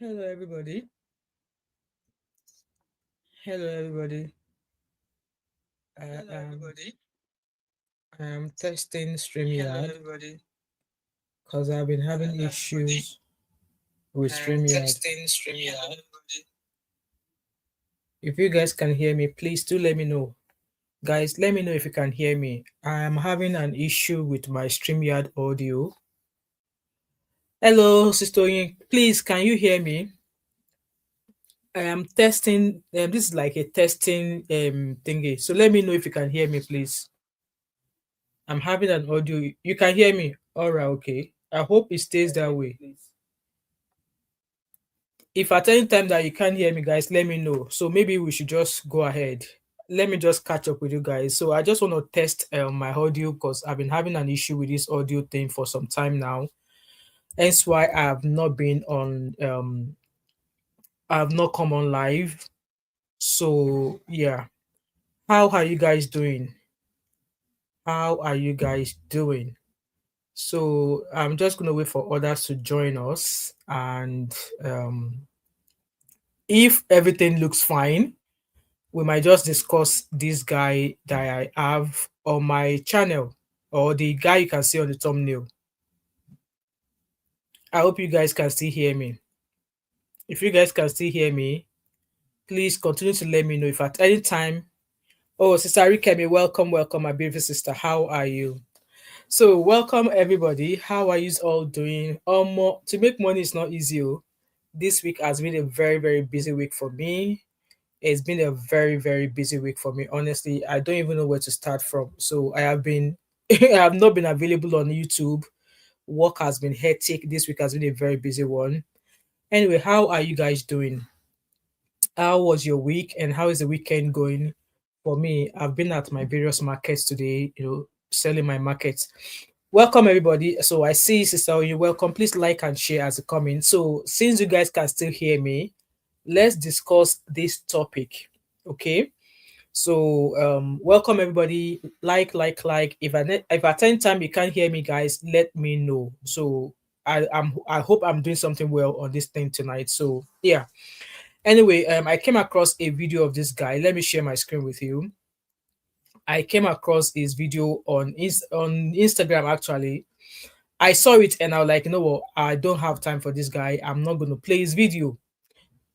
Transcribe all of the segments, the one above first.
Hello, everybody. Hello, everybody. I am testing StreamYard because I've been having issues with StreamYard. If you guys can hear me, please do let me know. Guys, let me know if you can hear me. I am having an issue with my StreamYard audio. Hello, Sister Yin. Please, can you hear me? I am testing. This is like a testing thingy. So let me know if you can hear me, please. I'm having an audio. You can hear me. All right, okay. I hope it stays that way. If at any time that you can't hear me, guys, let me know. So maybe we should just go ahead. Let me just catch up with you guys. So I just want to test my audio because I've been having an issue with this audio thing for some time now. Hence why I have not been on. I have not come on live. So yeah, how are you guys doing? How are you guys doing? So I'm just gonna wait for others to join us, and if everything looks fine, we might just discuss this guy that I have on my channel, or the guy you can see on the thumbnail. I hope you guys can still hear me. If you guys can still hear me, please continue to let me know if at any time. Oh, Sister Rikemi, welcome, my beautiful sister. How are you? So, welcome everybody. How are you all doing? To make money is not easy. This week has been a very, very busy week for me. It's been a very, very busy week for me. Honestly, I don't even know where to start from. So I have been, I have not been available on YouTube. Work has been hectic. This week has been a very busy one. Anyway, how are you guys doing? How was your week and how is the weekend going? For me, I've been at my various markets today, selling my markets. Welcome everybody. So I see Sister, you welcome. Please like and share as you come in. So since you guys can still hear me, let's discuss this topic. Okay. So welcome everybody. Like. If at any time you can't hear me, guys, let me know. So I hope I'm doing something well on this thing tonight. So yeah. Anyway, I came across a video of this guy. Let me share my screen with you. I came across his video on Instagram actually. I saw it and I was like, you know what? I don't have time for this guy. I'm not going to play his video.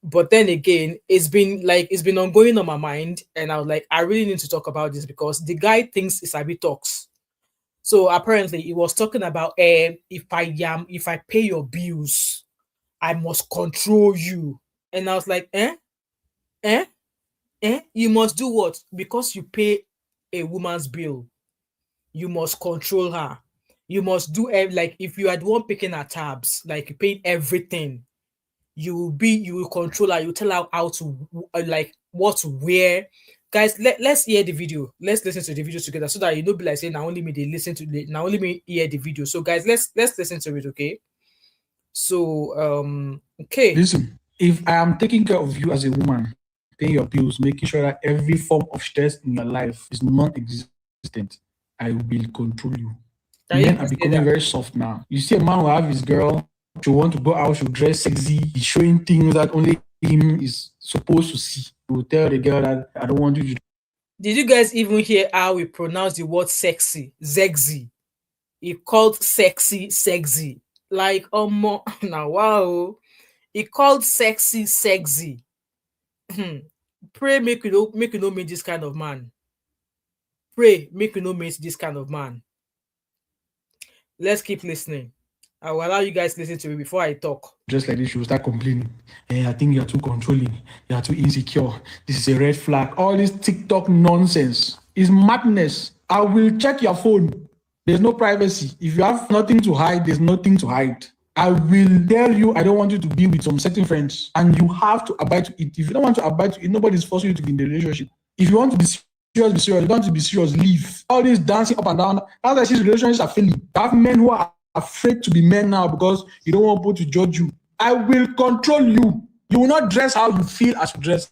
But then again, it's been ongoing on my mind, and I was like, I really need to talk about this because the guy thinks it's a bit talks. So apparently, he was talking about if I pay your bills, I must control you. And I was like, eh, you must do what? Because you pay a woman's bill, you must control her. You must do like if you are the one picking her tabs, like paying everything, you will control her. You tell her how to like what to wear. Guys, let's hear the video. Let's listen to the video together so that you don't be like saying now only me they listen to the now only me hear the video. So guys, let's listen to it, okay? So okay. Listen, if I am taking care of you as a woman, paying your bills, making sure that every form of stress in your life is non-existent, I will control you. Men are becoming very soft now. You see a man who have his girl, she want to go out, she'll dress sexy, he's showing things that only him is supposed to see. He will tell the girl that I don't want you to. Did you guys even hear how we pronounce the word sexy? Sexy. He called sexy. Like now wow. He called sexy. Pray make you know meet this kind of man. Pray make you know meet this kind of man. Let's keep listening. I will allow you guys to listen to me before I talk. Just like this, she will start complaining. Hey, I think you're too controlling. You're too insecure. This is a red flag. All this TikTok nonsense is madness. I will check your phone. There's no privacy. If you have nothing to hide, there's nothing to hide. I will tell you I don't want you to be with some certain friends, and you have to abide to it. If you don't want to abide to it, nobody's forcing you to be in the relationship. If you want to be serious, be serious. If you don't want to be serious, leave. All this dancing up and down, that's why these relationships are failing. You have men who are afraid to be men now because you don't want people to judge you. I will control you. You will not dress how you feel as you dress.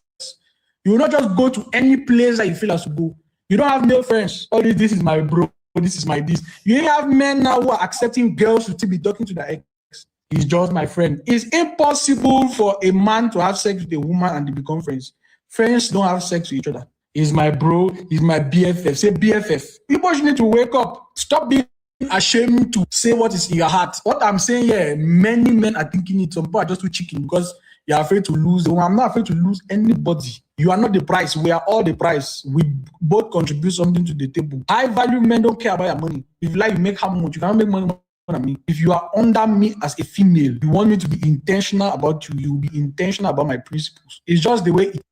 You will not just go to any place that you feel as to go. You don't have male friends. Oh, this is my bro. This is my this. You have men now who are accepting girls to still be talking to their ex. He's just my friend. It's impossible for a man to have sex with a woman and they become friends. Friends don't have sex with each other. He's my bro. He's my BFF. Say BFF. People should need to wake up. Stop being ashamed to say what is in your heart. What I'm saying here, many men are thinking it. Some people are just too chicken because you're afraid to lose. I'm not afraid to lose anybody. You are not the price. We are all the price. We both contribute something to the table. High value men don't care about your money. If you like, you make how much. You cannot make money more than me. If you are under me as a female, you want me to be intentional about you. You will be intentional about my principles. It's just the way it.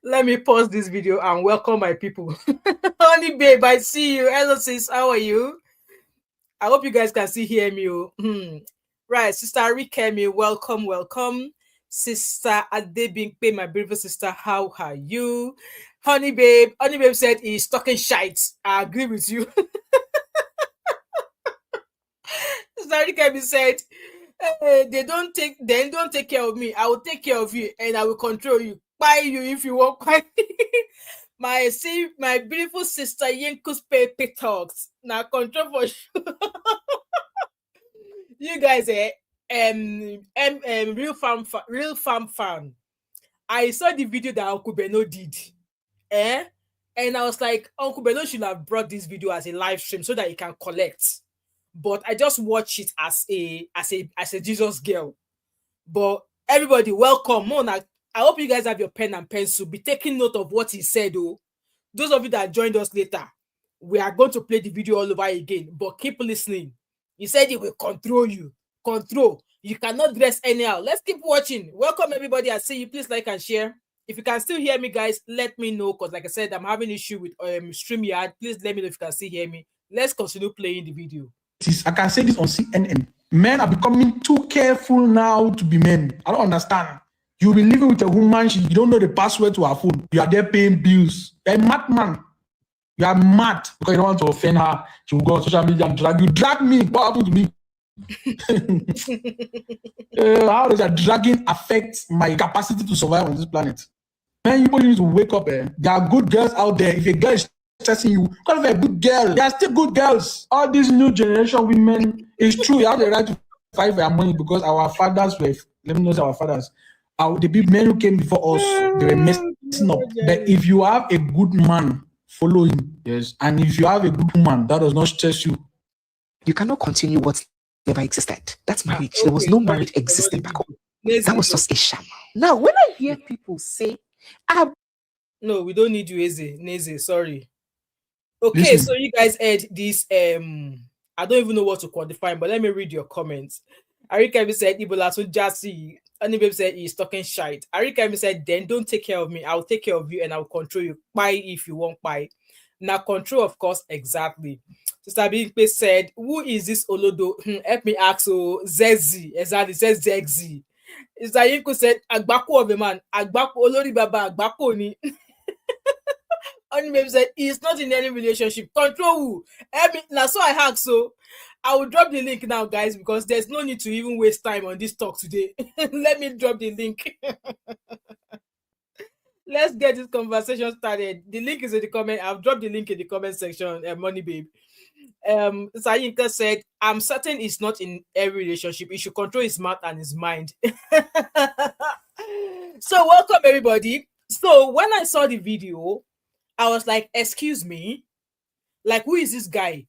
Let me pause this video and welcome my people. Honey babe, I see you. Hello sis, how are you? I hope you guys can still hear me. Right, Sister Rikemi, welcome. Sister Adebimpe, my beautiful sister, how are you? Honey babe said he's talking shite. I agree with you. Sister Rikemi said, they don't take care of me. I will take care of you and I will control you. Buy you if you want. My beautiful sister Yinkus Pepe talks. Now control for sure. You guys, real farm fan. I saw the video that Uncle Beno did, and I was like, Uncle Beno should have brought this video as a live stream so that he can collect. But I just watch it as a Jesus girl. But everybody, welcome. Mona, I hope you guys have your pen and pencil. Be taking note of what he said, oh. Those of you that joined us later, we are going to play the video all over again. But keep listening. He said he will control you. Control. You cannot dress anyhow. Let's keep watching. Welcome, everybody. I see you. Please like and share. If you can still hear me, guys, let me know. Because like I said, I'm having issue with StreamYard. Please let me know if you can still hear me. Let's continue playing the video. I can say this on CNN. Men are becoming too careful now to be men. I don't understand. You'll be living with a woman, you don't know the password to her phone. You are there paying bills. You're a madman. You are mad because you don't want to offend her. She will go on social media and drag you. Drag me. What happened to me? How does that dragging affect my capacity to survive on this planet? Man, you need to wake up. There are good girls out there. If a girl is stressing you, call her a good girl. There are still good girls. All these new generation women, it's true. You have the right to fight for your money because our fathers were, let me know our fathers. The big men who came before us, they were messing up. But if you have a good man, follow him. Yes. And if you have a good woman, that does not stress you. You cannot continue what never existed. That's marriage. There was no marriage existing back home. That was just a sham. Now, when I hear people say, no, we don't need you, Neze. Sorry. Okay, so you guys heard this. I don't even know what to quantify, but let me read your comments. Arikemi said, Ibola so Jasi. Anibebe said he's talking shite. Arikemi said, then don't take care of me. I'll take care of you and I'll control you. Buy if you won't buy. Now, control, of course, exactly. Sister Bigpe said, who is this Olodo? Help me ask. So, Zezi. Exactly, says Zezi. Sister Yinko said, Agbako of a man. Agbako, Olori Baba, Agbako ni. Anibebe said, he's not in any relationship. Control who? Help me. Now, so I ask, so I will drop the link now, guys, because there's no need to even waste time on this talk today. Let me drop the link. Let's get this conversation started. The link is in the comment. I've dropped the link in the comment section, Money Babe. Sayinka said, I'm certain he's not in every relationship. He should control his mouth and his mind. So, welcome, everybody. So, when I saw the video, I was like, excuse me? Like, who is this guy?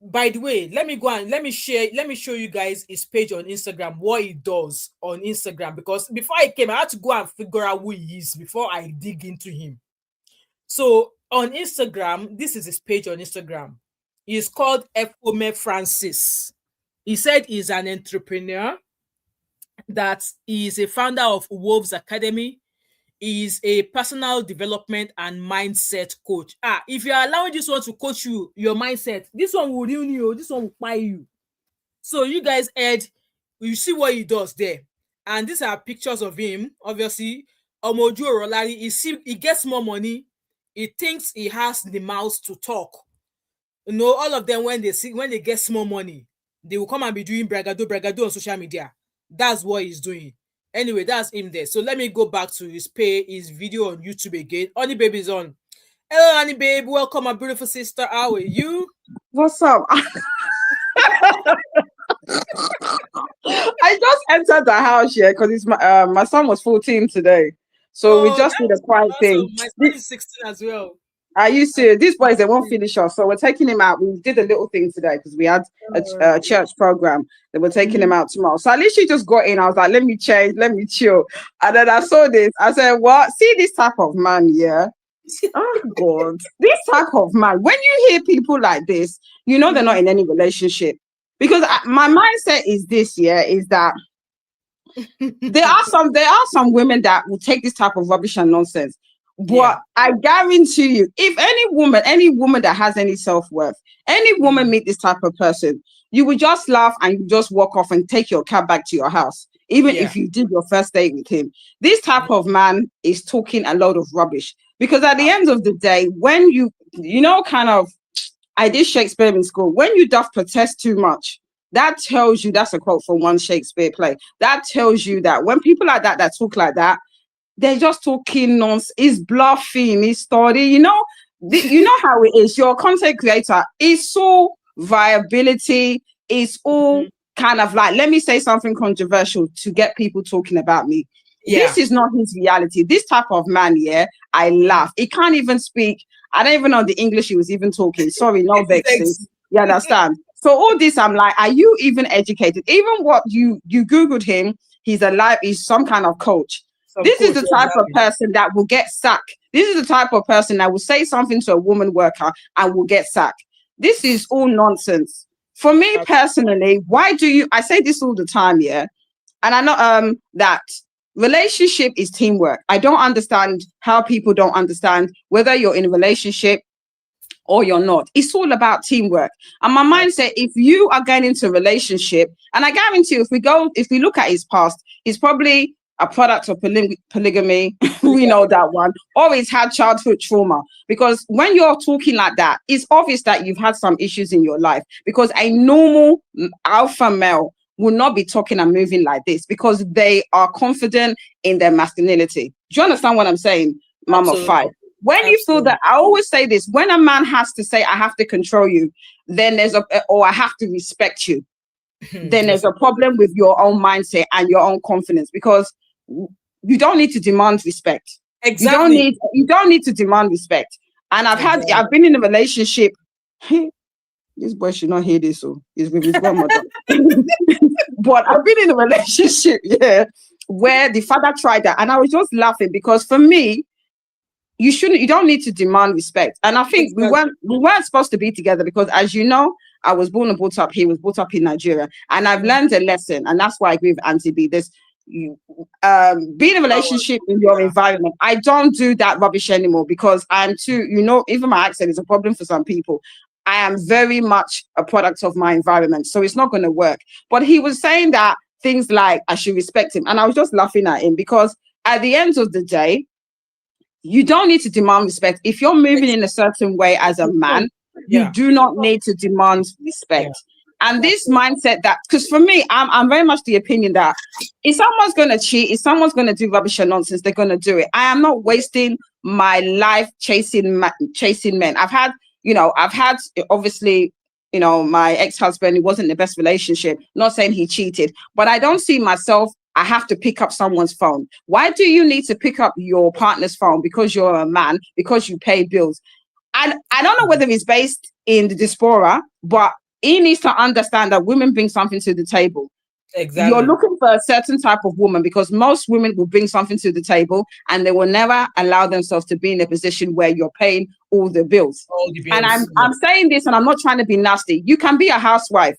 By the way, let me show you guys his page on Instagram, what he does on Instagram, because before I came, I had to go and figure out who he is before I dig into him. So on Instagram, this is his page on Instagram. He's called Efome Francis. He said he's an entrepreneur, that he is a founder of Wolves Academy. He is a personal development and mindset coach. If you're allowing this one to coach you, your mindset, this one will ruin you, this one will buy you. So you guys heard, you see what he does there. And these are pictures of him, obviously. Omoju Orolari, he gets more money. He thinks he has the mouth to talk. You know, all of them, when they get small money, they will come and be doing bragado on social media. That's what he's doing. Anyway, that's him there. So let me go back to his video on YouTube again. Honey Baby is on. Hello, Honey Babe. Welcome, my beautiful sister. How are you? What's up? I just entered the house here because it's my son was 14 today. So we just did a quiet thing. My son is 16 as well. Are you serious? These boys, they won't finish us. So we're taking him out. We did a little thing today because we had a church program that we're taking him out tomorrow. So I literally just got in. I was like, let me change, let me chill. And then I saw this. I said, what? See this type of man, yeah? Oh, God. This type of man. When you hear people like this, you know they're not in any relationship. Because my mindset is this, yeah, is that there are some women that will take this type of rubbish and nonsense. But I guarantee you, if any woman that has any self-worth, any woman meet this type of person, you will just laugh and you just walk off and take your cab back to your house, even if you did your first date with him. This type of man is talking a load of rubbish. Because at the end of the day, when you know, kind of, I did Shakespeare in school, when you doth protest too much, that tells you, that's a quote from one Shakespeare play, that tells you that when people like that talk like that, they're just talking nonsense. It's bluffing, it's story. You know how it is. You're a content creator. It's all viability. It's all kind of like, let me say something controversial to get people talking about me. This is not his reality. This type of man, I laugh. He can't even speak. I don't even know the English he was even talking. Sorry, no vexes. You understand? So all this, I'm like, are you even educated? Even what you Googled him, he's some kind of coach. This is the type of person that will get sacked. This is the type of person that will say something to a woman worker and will get sacked. This is all nonsense. For me personally, I say this all the time, and I know that relationship is teamwork. I don't understand how people don't understand whether you're in a relationship or you're not. It's all about teamwork. And my mindset, if you are going into a relationship, and I guarantee you, if we look at his past, he's probably a product of polygamy, we know that one, or he's had childhood trauma. Because when you're talking like that, it's obvious that you've had some issues in your life, because a normal alpha male will not be talking and moving like this because they are confident in their masculinity. Do you understand what I'm saying, Mama Five? When you feel that, I always say this, when a man has to say, I have to control you, then or I have to respect you, then there's a problem with your own mindset and your own confidence, because you don't need to demand respect. Exactly. You don't need to demand respect. And I've been in a relationship. This boy should not hear this, so he's with his grandmother. But I've been in a relationship, where the father tried that, and I was just laughing because for me, you don't need to demand respect. And I think we weren't supposed to be together because, as you know, I was born and brought up here, was brought up in Nigeria, and I've learned a lesson, and that's why I agree with Auntie B. Be in a relationship in your environment. I don't do that rubbish anymore because I'm too, even my accent is a problem for some people. I am very much a product of my environment, so it's not going to work. But he was saying that things like I should respect him, and I was just laughing at him because at the end of the day, you don't need to demand respect. If you're moving in a certain way as a man, you do not need to demand respect. And this mindset that, because for me, I'm very much the opinion that if someone's going to cheat, if someone's going to do rubbish and nonsense, they're going to do it. I am not wasting my life chasing men. I've had obviously, my ex-husband, it wasn't the best relationship. Not saying he cheated, but I don't see myself, I have to pick up someone's phone. Why do you need to pick up your partner's phone? Because you're a man, because you pay bills. And I don't know whether it's based in the diaspora, but he needs to understand that women bring something to the table. Exactly. You're looking for a certain type of woman because most women will bring something to the table and they will never allow themselves to be in a position where you're paying all the bills. And I'm saying this, and I'm not trying to be nasty. You can be a housewife.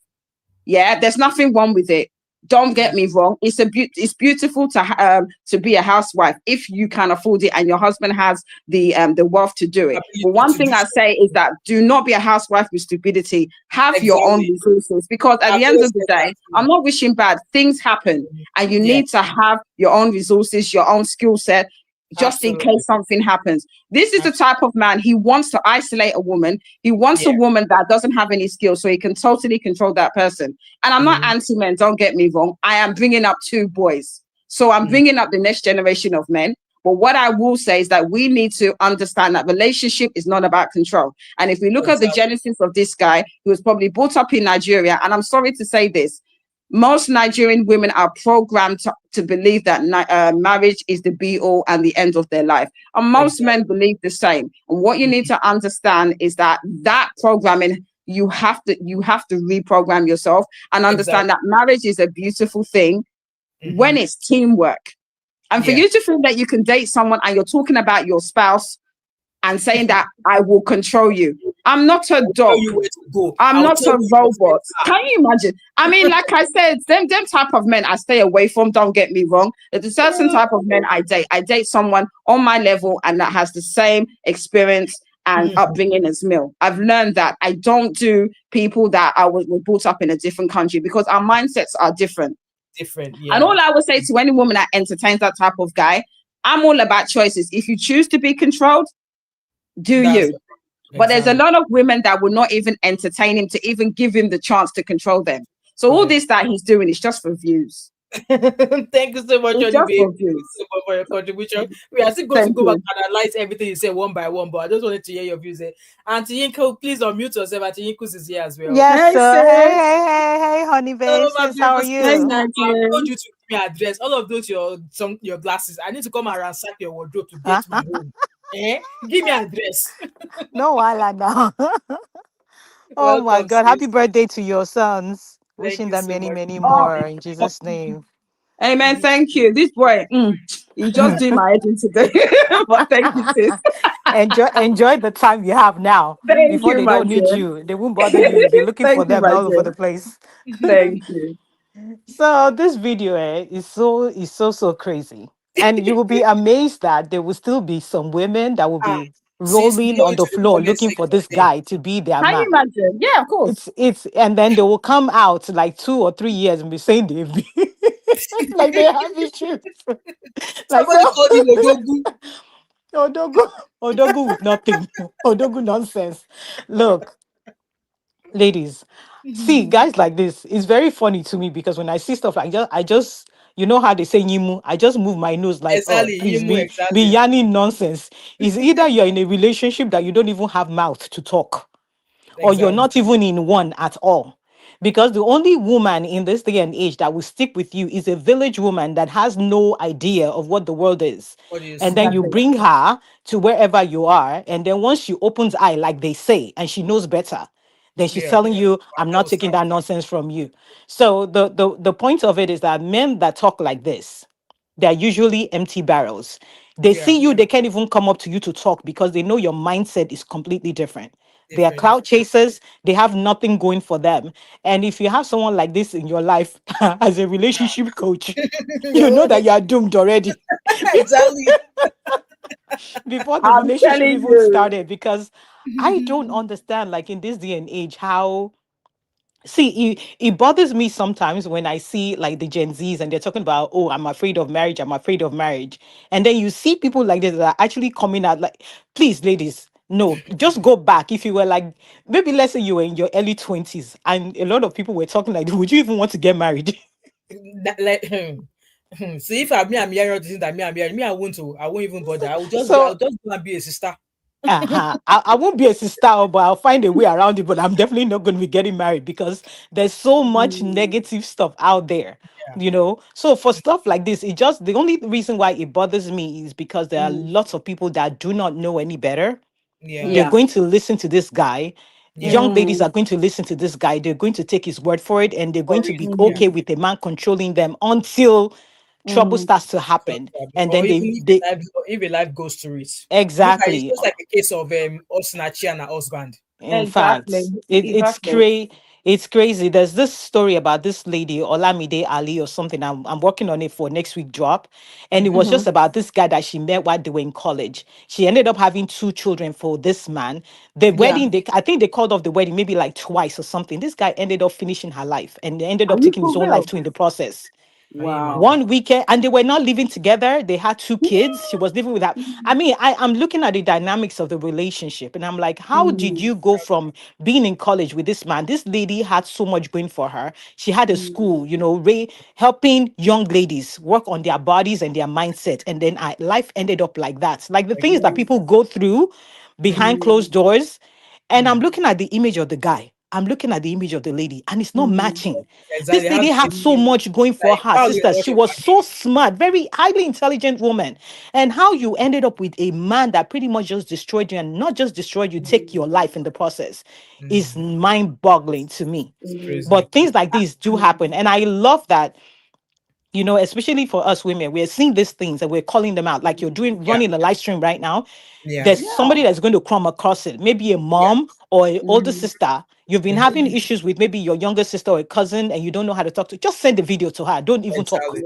Yeah, there's nothing wrong with it. Don't get me wrong. It's beautiful to be a housewife if you can afford it and your husband has the wealth to do it. But one thing I say is that do not be a housewife with stupidity. Have your own resources, because at the end of the day, I'm not wishing bad. Things happen, and you need to have your own resources, your own skill set. just in Absolutely. case something happens. This is the Absolutely. type of man, he wants to isolate a woman. He wants a Yeah. woman that doesn't have any skills so he can totally control that person. And I'm not Mm-hmm. anti-men, don't get me wrong. I am bringing up two boys. So I'm Mm-hmm. bringing up the next generation of men. But what I will say is that we need to understand that relationship is not about control. And if we look at the Exactly. genesis of this guy, who was probably brought up in Nigeria, and I'm sorry to say this, most Nigerian women are programmed to believe that marriage is the be all and the end of their life. And most men Exactly. believe the same. And what you need Mm-hmm. to understand is that that programming, you have to reprogram yourself and understand Exactly. that marriage is a beautiful thing Mm-hmm. when it's teamwork. And for Yeah. you to think that you can date someone and you're talking about your spouse and saying that I will control you. I'm not a I'll tell dog. you where to go. I'm I'll not tell a you what to robot. get. Can you imagine? I mean, like I said, them type of men I stay away from. Don't get me wrong. There's a certain type of men I date. I date someone on my level and that has the same experience and Mhm. upbringing as me. I've learned that I don't do people that were brought up in a different country because our mindsets are different. Different. And Yeah. all I would say to any woman that entertains that type of guy, I'm all about choices. If you choose to be controlled, do That's you? But there's a exactly. lot of women that will not even entertain him to even give him the chance to control them. So all Correct. this that he's doing is just for views. Thank you so much, It's Johnny just babe. for Thank you views. so much for your contribution. We are still going to Thank go back you. and analyze everything you say one by one, but I just wanted to hear your views. Auntie Yinko, please unmute yourself. Auntie Yinko is here as well. Yes, Hey sir. Hey, sis. hey, hey, hey, honey Hello, babe. my Sis, how beautiful are Hey sis. you? I've told Nigel. you to give me address. All of those your glasses. I need to come and ransack your wardrobe to get my home. Eh? Give me address. No, wala now. Oh my Welcome, God. Happy sis. birthday to your sons. Thank Wishing you them so many, much. many Oh, more in Jesus' name. amen. Thank you. This boy, he just doing my head in today. But thank you, sis. Enjoy the time you have now Thank before you, they my don't need dear. you. They won't bother you. You'll be looking for Thank you, them my all over dear. the place. Thank you. So this video is so crazy. And you will be amazed that there will still be some women that will Ah, be sis, rolling go on the into the floor comment looking for section this there. guy to be their Can you man. imagine? Yeah, of course. It's and then they will come out like 2 or 3 years and be saying they've been like they have issues. Like Somebody so called him Odogu. Odogu, Odogu with nothing. Odogu nonsense. Look, ladies, see guys like this, it's very funny to me because when I see stuff like I just you know how they say yimu, I just move my nose like, oh Exactly, please Yimu, be exactly. yarning nonsense. It's either you're in a relationship that you don't even have mouth to talk, or you're Exactly. not even in one at all. Because the only woman in this day and age that will stick with you is a village woman that has no idea of what the world is. What is And then you Exactly. bring her to wherever you are. And then once she opens eye, like they say, and she knows better, then she's yeah. telling you, I'm That not was taking that nonsense from you. So the point of it is that men that talk like this, they're usually empty barrels. They yeah, see you, they can't even come up to you to talk because they know your mindset is completely different. They are different. cloud chasers, they have nothing going for them. And if you have someone like this in your life as a relationship coach, you know that you are doomed already Exactly. before the I'm relationship telling even you. started. Because I don't understand, like in this day and age, how see, it bothers me sometimes when I see like the Gen Zs and they're talking about, oh, I'm afraid of marriage, I'm afraid of marriage. And then you see people like this that are actually coming out like, please, ladies, no, just go back. If you were like, maybe let's say you were in your early 20s and a lot of people were talking like, would you even want to get married? Like, see, if I'm hearing all the things that I'm hearing, I won't even bother. I'll So just go and be a sister. uh-huh. I won't be a sister, but I'll find a way around it. But I'm definitely not going to be getting married because there's so much Mm, negative stuff out there, Yeah, you know. So for stuff like this, it just the only reason why it bothers me is because there are mm, lots of people that do not know any better. yeah, They're yeah. going to listen to this guy. yeah. Young ladies Mm, are going to listen to this guy. They're going to take his word for it, and they're For going to real. be Yeah. mm, okay with a man controlling them until trouble mm. starts to happen, and Or then even they if a life goes through it. Look at it, it's exactly. just like a case of Osinachi and her husband. In fact, Exactly. it's Exactly. it's crazy. There's this story about this lady, Olamide Ali or something. I'm working on it for next week drop. And it was Mm-hmm. Mm-hmm. just about this guy that she met while they were in college. She ended up having two children for this man. The Yeah. wedding, I think they called off the wedding maybe like twice or something. This guy ended up finishing her life and ended Are up you taking his for own life real? too in the process. Can you Wow. imagine? One weekend, and they were not living together. They had two kids. She was living with her. I mean, I'm looking at the dynamics of the relationship, and I'm like, how did Mm, you go from being in college with this man? This lady had so much going for her. She had a mm, school, helping young ladies work on their bodies and their mindset, and then life ended up like that. Like the things that Exactly. mm, people go through behind mm, closed doors. And I'm Mm. looking at the image of the guy. I'm looking at the image of the lady, and it's not mm, matching. This Exactly. How lady do had you so much going for like her, how you sister. not She a was marriage? so smart, very highly intelligent woman. And how you ended up with a man that pretty much just destroyed you, and not just destroyed you, take your life in the process, is Mm. mind-boggling to me. It's mm. crazy. But things like these do happen. And I love that, especially for us women, we're seeing these things and we're calling them out. Like you're doing Yeah. running a live stream right now. Yeah. There's Yeah. somebody that's going to come across it, maybe a Yeah. mom or an older Mm, sister. You've been Mhm. having issues with maybe your younger sister or a cousin, and you don't know how to talk to. Just send the video to her. Don't even talk. Exactly.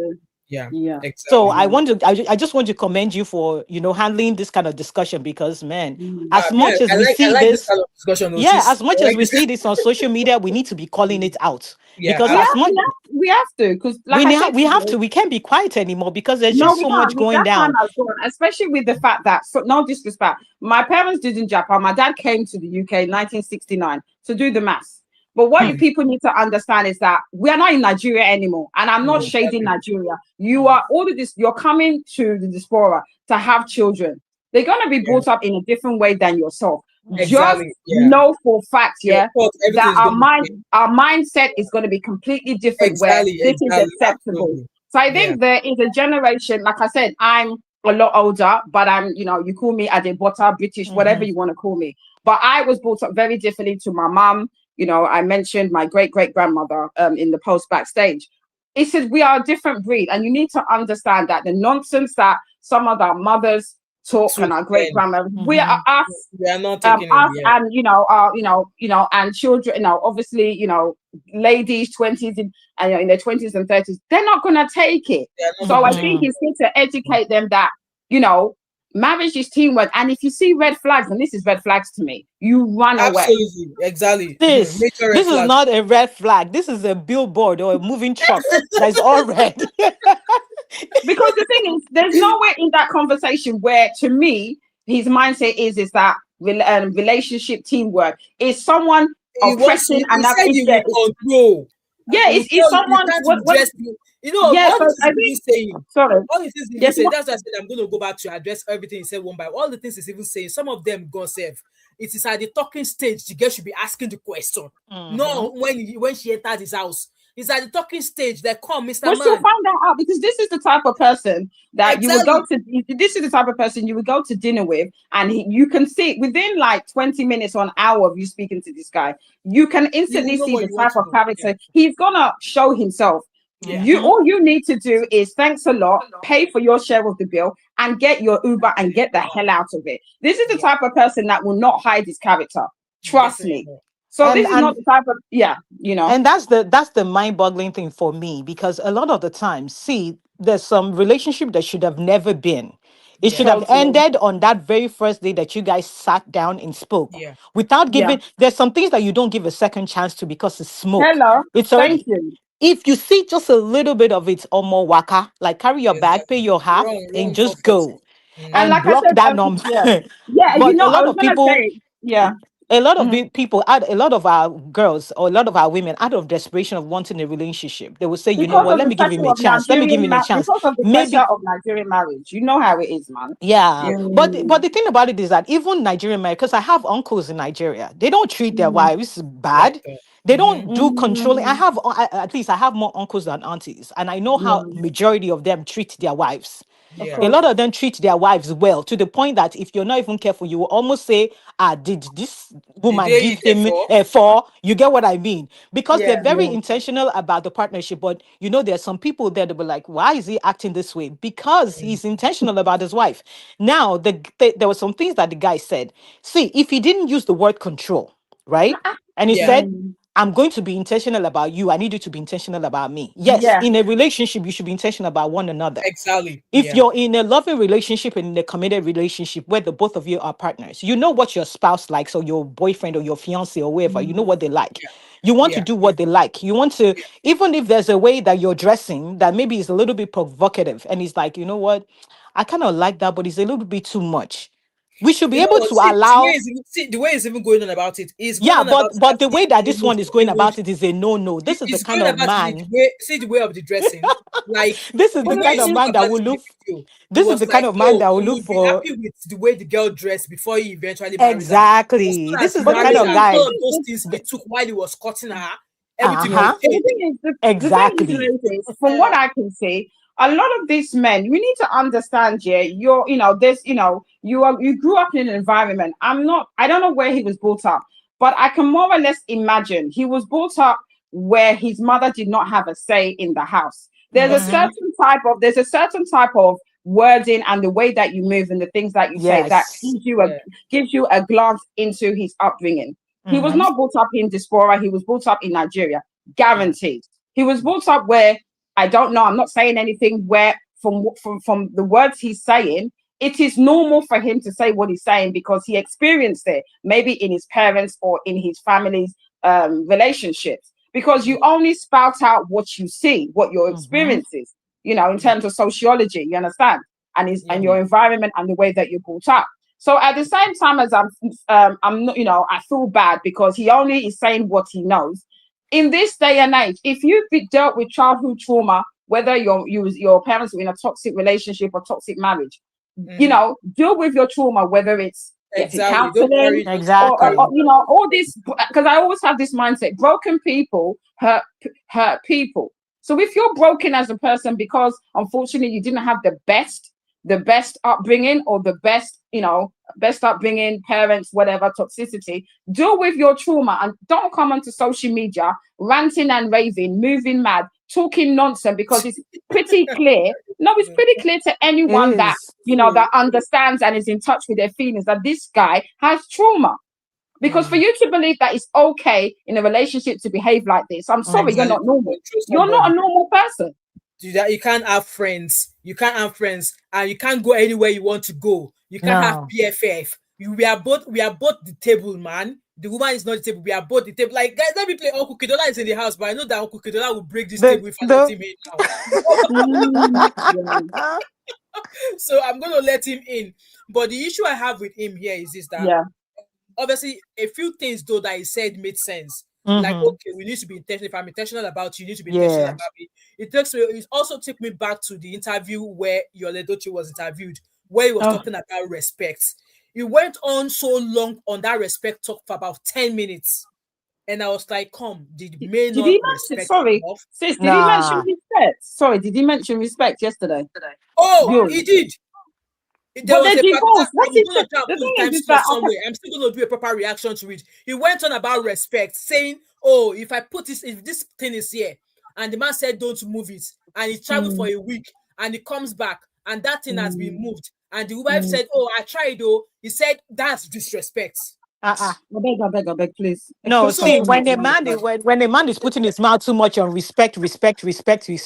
yeah. Yeah. Yeah. So Exactly. I Yeah. want to, I just want to commend you for, handling this kind of discussion because, man, Mm, as Yeah, much as we I see like this this, kind of discussion. Oh, yeah, sis. as much I as like we this. see this on social media, we need to be calling mm. it out Yeah, because We as have, much we have to, because like I said we to have you, to, we can't be quiet anymore because there's no, just we so can't. much We, going that time down. has gone, especially with the fact that, so, no disrespect, my parents did in Japan. My dad came to the UK in 1969 to do the maths. But what you Hmm. people need to understand is that we are not in Nigeria anymore. And I'm not No, shading exactly. Nigeria. You are all of this, you're coming to the diaspora to have children. They're going to be Yeah, brought up in a different way than yourself. Just exactly. Yeah, know for a fact, your yeah, thought, everything that is going to change. our mindset is going to be completely different where Exactly, this is exactly, acceptable. absolutely. So I Yeah. think there is a generation, like I said, I'm a lot older, but I'm, you call me Adebota, British, whatever Mhm. you want to call me. But I was brought up very differently to my mum. I mentioned my great grandmother in the post backstage. It says we are a different breed, and you need to understand that the nonsense that some of our mothers talk Took and our great then grandmothers, we are Mhm. us, we are not taking it. us Yeah, and and children, obviously, ladies 20s and in their 20s and 30s, they're not gonna take it. they are not So going I to take think Mhm. it's good to educate them that, you know, marriage is teamwork. And if you see red flags, and this is red flags to me, you run it. away. Absolutely, exactly. This Major red this is flag. not a red flag. This is a billboard or a moving truck that is all red. Because the thing is, there's nowhere in that conversation where, to me, his mindset is that relationship teamwork is someone He wants. oppressing, He and that said is he yeah, will control. yeah, He will it's tell you. He's someone trying to what dress you. yeah. All So the things I he's even think, saying. sorry, All the things he's even yes, saying. That's why I said I'm going to go back to address everything he said one by all the things he's even saying. Some of them God save. It is at the talking stage the girl should be asking the question. Mhm. No, when she entered his house. It's at the talking stage. Like, come, Mr. well, she'll Man. find that out, because this is the type of person that you will go Exactly. to. This is the type of person you would go to dinner with, and you can see within like 20 minutes or an hour of you speaking to this guy, you can You will instantly know see what the you want type to of know. Yeah. character he's gonna show himself. Yeah. You Mhm. all you need to do is thanks a lot, pay for your share of the bill, and get your Uber and get the hell out of it. This is the Yeah. type of person that will not hide his character. Trust Definitely me. not. So And this is not and the type of and that's the mind-boggling thing for me because a lot of the time, see, there's some relationship that should have never been. It should Yeah. have totally. ended on that very first day that you guys sat down and spoke Yeah. without Yeah. giving. There's some things that you don't give a second chance to because it's smoke. Hello. It's Thank already. you. If you see just a little bit of it or more waka, like carry your bag, pay Exactly. your half, and Wrong for just 40. go And and like I block said, that number. yeah, yeah. But a I lot was of gonna people, say, yeah. Mhm. people, a lot of our girls or a lot of our women, out of desperation of wanting a relationship, they will say, you know Because what, of let the me give pressure him a of chance. Let me give him a chance. because of the pressure Maybe. of Nigerian marriage. You know how it is, man. Yeah, but Mm, the thing about it is that even Nigerian marriage, because I have uncles in Nigeria, they don't treat their mm, wives Like bad. that. They Mm-hmm. don't do controlling. mm, At least I have more uncles than aunties, and I know how yeah, majority of them treat their wives. of Yeah. A course. lot of them treat their wives well to the point that if you're not even careful, you will almost say, ah, did this Did woman they eat give it him for? a four? You get what I mean? Because they're Yeah. very Yeah. intentional about the partnership. But there's some people there that will be like, why is he acting this way? Because Mm. he's intentional about his wife. Now, there were some things that the guy said. See, if he didn't use the word control, right? And he Yeah. said, Mm, I'm going to be intentional about you. I need you to be intentional about me. Yes, yeah. in a relationship, you should be intentional about one another. Exactly. If Yeah. you're in a loving relationship and in a committed relationship where the both of you are partners, you know what your spouse likes or your boyfriend or your fiance or whoever, you know Mm, what they like. You want to do what they like. You want to, even if there's a way that you're dressing that maybe is a little bit provocative, and he's like, you know what, I kind of like that, but it's a little bit too much. We should be able to allow. The way he's even going on about it is but the way that this one is going about it is a no. This is the kind of man. The way of the dressing, like this is the kind of man that will look. This is the kind of man that will look for. Happy with the way the girl dressed before he eventually exactly. This is the kind of guy. All of those things he took while he was cutting her. Everything exactly. From what I can see, a lot of these men, we need to understand, you grew up in an environment. I don't know where he was brought up, but I can more or less imagine he was brought up where his mother did not have a say in the house. There's a certain type of wording and the way that you move and the things that you say that gives you a glance into his upbringing. He was not brought up in diaspora. He was brought up in Nigeria, guaranteed. He was brought up where, I don't know, I'm not saying anything, where from the words he's saying, it is normal for him to say what he's saying because he experienced it, maybe in his parents or in his family's relationships. Because you only spout out what you see, what your experience is, in terms of sociology, you understand? And your environment and the way that you're brought up. So at the same time as I'm not, I feel bad because he only is saying what he knows. In this day and age, if you've been dealt with childhood trauma, whether your parents were in a toxic relationship or toxic marriage, deal with your trauma, whether it's counseling, or all this, because I always have this mindset: broken people hurt people. So if you're broken as a person because unfortunately you didn't have the best upbringing or the best upbringing, parents, whatever, toxicity, deal with your trauma and don't come onto social media ranting and raving, moving mad, talking nonsense, because it's pretty clear. No, it's pretty clear to anyone that that understands and is in touch with their feelings that this guy has trauma. Because for you to believe that it's okay in a relationship to behave like this, I'm sorry, you're not normal. You're not a normal person. You can't have friends. And you can't go anywhere you want to go. You can't have BFF. We are both the table, man. The woman is not the table. We are both the table. Like, guys, let me play. Uncle Kidola is in the house, but I know that Uncle Kidola will break this table if I let him in now. So I'm going to let him in. But the issue I have with him here is that obviously a few things though that he said made sense. Like, okay, we need to be intentional. If I'm intentional about you need to be intentional about me. It also took me back to the interview where Yul Edochie was interviewed, where he was talking about respect. He went on so long on that respect talk for about 10 minutes. And I was like, did he mention respect? Sorry, sis, did he mention respect? Sorry, did he mention respect yesterday? Oh, he did. But they divorced. I'm still going to do a proper reaction to it. He went on about respect, saying, if this thing is here, and the man said, don't move it, and he traveled for a week, and he comes back, and that thing has been moved, and the wife said, I tried, though. He said, that's disrespect. I beg, please. No, see, when a man is putting his mouth too much on respect, exactly.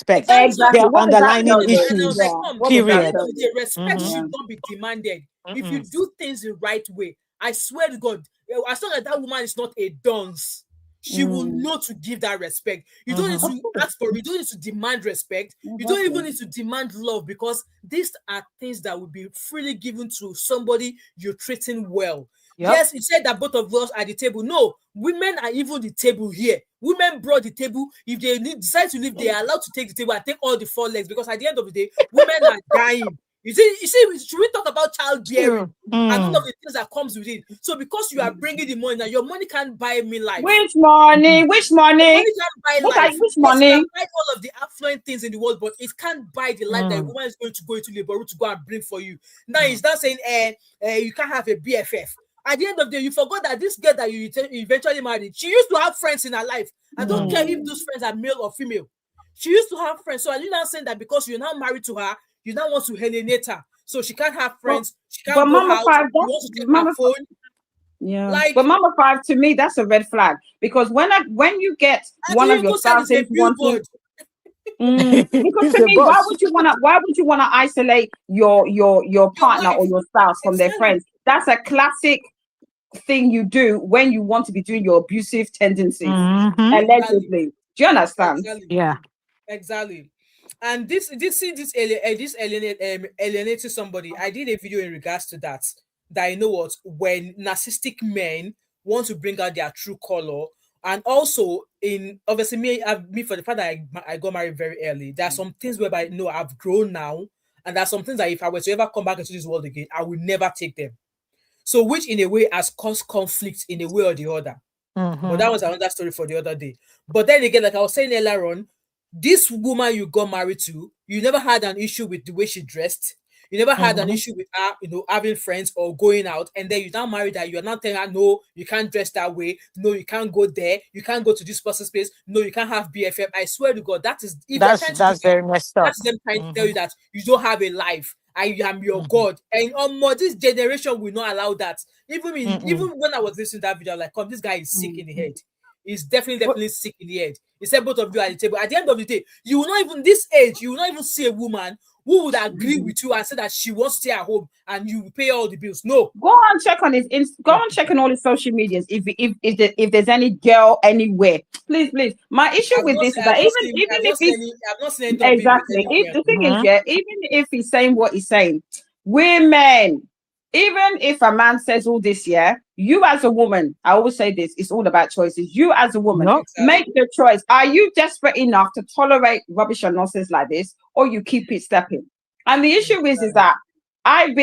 There are underlying issues. Period. Respect should not be demanded. If you do things the right way, I swear to God, as long as that woman is not a dunce, she will know to give that respect. You don't need to ask for it. You don't need to demand respect. You don't even need to demand love, because these are things that will be freely given to somebody you're treating well. Yep. Yes, it said that both of us are the table. No, women are even the table here. Women brought the table. If they decide to leave, they are allowed to take the table and take all the 4 legs, because at the end of the day, women are dying. You see, should we talk about childbearing and all of the things that comes with it? So because you are bringing the money now, your money can't buy me life. Which money? Which money? Your money can't buy life. Which money? It can buy all of the affluent things in the world, but it can't buy the life that a woman is going to go into labor to go and bring for you. Now he's not saying, you can't have a BFF. At the end of the day, you forgot that this girl that you eventually married, she used to have friends in her life. I don't care if those friends are male or female. She used to have friends. So are you now saying that because you're now married to her, you now want to alienate her? So she can't have friends. She can't go out. You want to take her phone. Yeah. But Mama 5, to me, that's a red flag. Because when you get one of your spouses wanting... because to me, why would you want to isolate your partner or your spouse from their friends? That's a classic thing you do when you want to be doing your abusive tendencies, Mm-hmm. allegedly. Do you understand? Exactly. Yeah. Exactly. And alienating somebody. I did a video in regards to that. That you know what, when narcissistic men want to bring out their true color, and also in obviously me for the fact that I got married very early. There are some things whereby no, I've grown now, and there are some things that if I were to ever come back into this world again, I would never take them. So, which in a way has caused conflict in a way or the other. But that was another story for the other day. But then again, like I was saying earlier on, this woman you got married to, you never had an issue with the way she dressed. You never had an issue with her, having friends or going out. And then you now married her. You are now telling her, no, you can't dress that way. No, you can't go there. You can't go to this person's place. No, you can't have BFF. I swear to God, that is, if they're trying to do That's that, very messed up. that's them trying to tell you that you don't have a life. I am your God. And this generation will not allow that. Even when I was listening to that video, I was like, come, this guy is sick in the head. He's definitely sick in the head. He said both of you at the table. At the end of the day, you will not even this age, you will not even see a woman who would agree with you and say that she wants to stay at home and you will pay all the bills. No. Go on, check on go on, check on all his social medias. If there's any girl anywhere, please. My issue with this is that even if he's I've not seen exactly, the thing is, yeah, even if he's saying what he's saying, women, even if a man says all this, yeah, you as a woman, I always say this, it's all about choices. You as a woman, make the choice. Are you desperate enough to tolerate rubbish and nonsense like this, or you keep it stepping? And the issue is that I've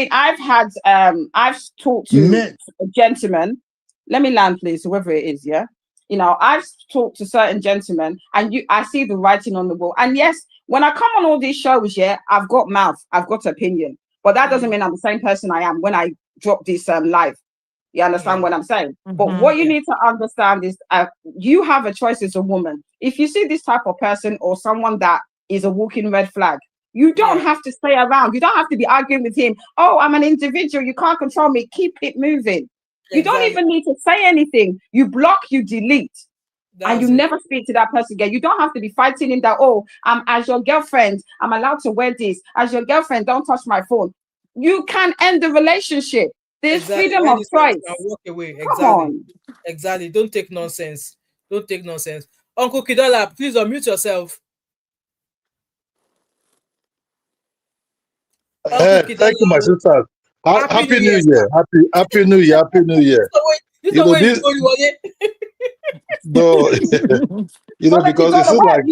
talked to a gentleman. Let me land, please, whoever it is, yeah. I've talked to certain gentlemen, and I see the writing on the wall. And yes, when I come on all these shows, yeah, I've got mouth, I've got opinion. But that doesn't mean I'm the same person I am when I drop this live. You understand what I'm saying? But what you need to understand is you have a choice as a woman. If you see this type of person or someone that is a walking red flag, you don't have to stay around. You don't have to be arguing with him. Oh, I'm an individual. You can't control me. Keep it moving. You don't even need to say anything. You block, you delete. And you never speak to that person again. You don't have to be fighting in that, oh, as your girlfriend, I'm allowed to wear this. As your girlfriend, don't touch my phone. You can end the relationship. There's freedom of choice. Walk away. Come on. Exactly. Don't take nonsense. Uncle Kidola, please unmute yourself. Thank you, my sister. Happy New Year. Happy New Year. Happy New Year. No, because it seems like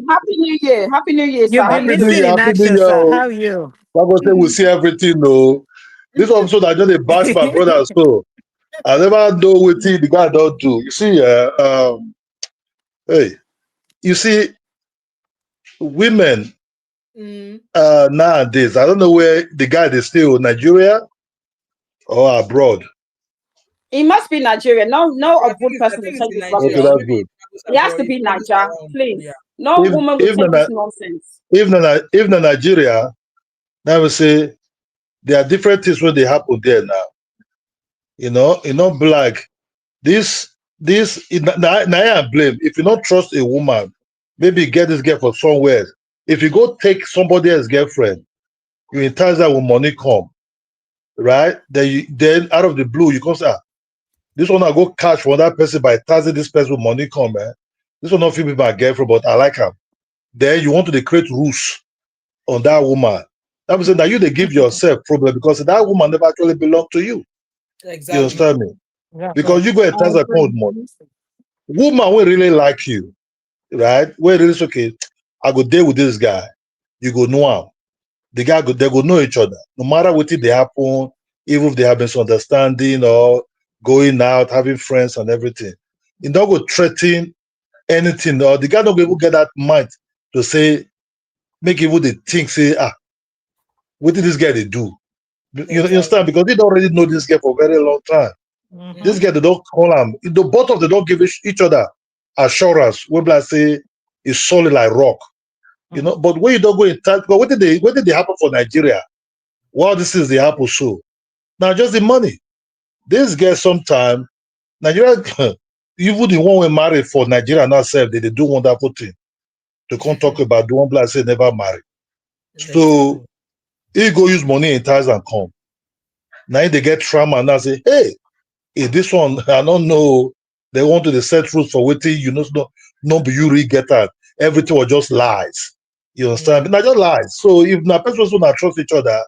Happy New Year. Happy New Year, sir. Happy New Year. How are you? Like we see everything, no. This episode I just bash my brother, so I never know what the guy don't do. You see, hey, you see, women nowadays, I don't know where the guy is still Nigeria or abroad. He must be Nigeria. No abroad person will take this. Okay, that's good. He has to be Nigeria, please. No woman will take this nonsense. Even in Nigeria, now we say there are different things when they happen there now. Black. Now I blame. If you don't trust a woman, maybe get this girl from somewhere. If you go take somebody else's girlfriend, you entice her with money come, right? Then out of the blue, you come say, this one I go catch for that person by enticing this person with money come, man. This one not feel be my girlfriend, but I like her. Then you want to create rules on that woman. That means that you they give yourself problem because that woman never actually belong to you. Exactly. You understand me? Yeah, because you go and entice her with money. Woman will really like you, right? Where it is okay, I go date with this guy. You go know him. They go know each other. No matter what they happen, even if they have misunderstanding or going out, having friends and everything. You don't go threaten anything. Or the guy don't go get that mind to say, make even the think, say, what did this guy they do? You understand? Because they don't already know this guy for a very long time. This guy, they don't call him. Both of them don't give each other assurance. When I say it's solid like rock. But when you don't go in touch, but what did they happen for Nigeria? Well, this is the happen so. Now just the money. This guy sometime, Nigeria, even the one we married for Nigeria now self, they do wonderful thing. They can't talk about the one black say never married. So he go use money in ties and come. Now they get trauma and now say, hey, This one, I don't know. They want to set rules for waiting. No, but you really get that. Everything was just lies. You understand? Not just lies. So if na person not trust each other,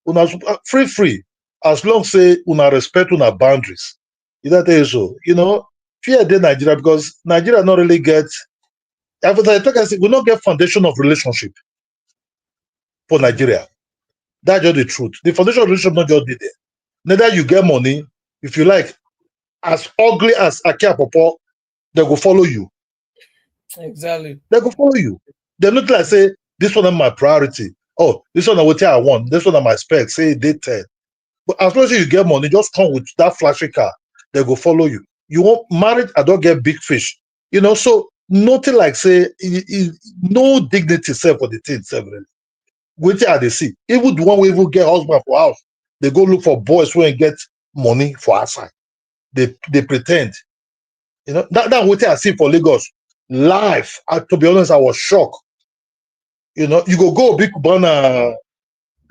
una free. As long say una respect una boundaries. Is that so? Fear de Nigeria because Nigeria not really get. After I talk, I say we not get foundation of relationship for Nigeria. That's just the truth. The foundation of relationship not just be there. Neither you get money, if you like, as ugly as Akia Popo, they go follow you. Exactly. They go follow you. They look like say, this one is my priority. Oh, this one is what I want. This one is my spec. Say they 10. But as long as you get money, just come with that flashy car. They go follow you. You want marriage, I don't get big fish. So nothing like say, no dignity self for the thing. Wait till they see. Even the one we even get husband for house, they go look for boys who ain't get money for outside. They pretend. That what I see for Lagos. Life, to be honest, I was shocked. You go big banana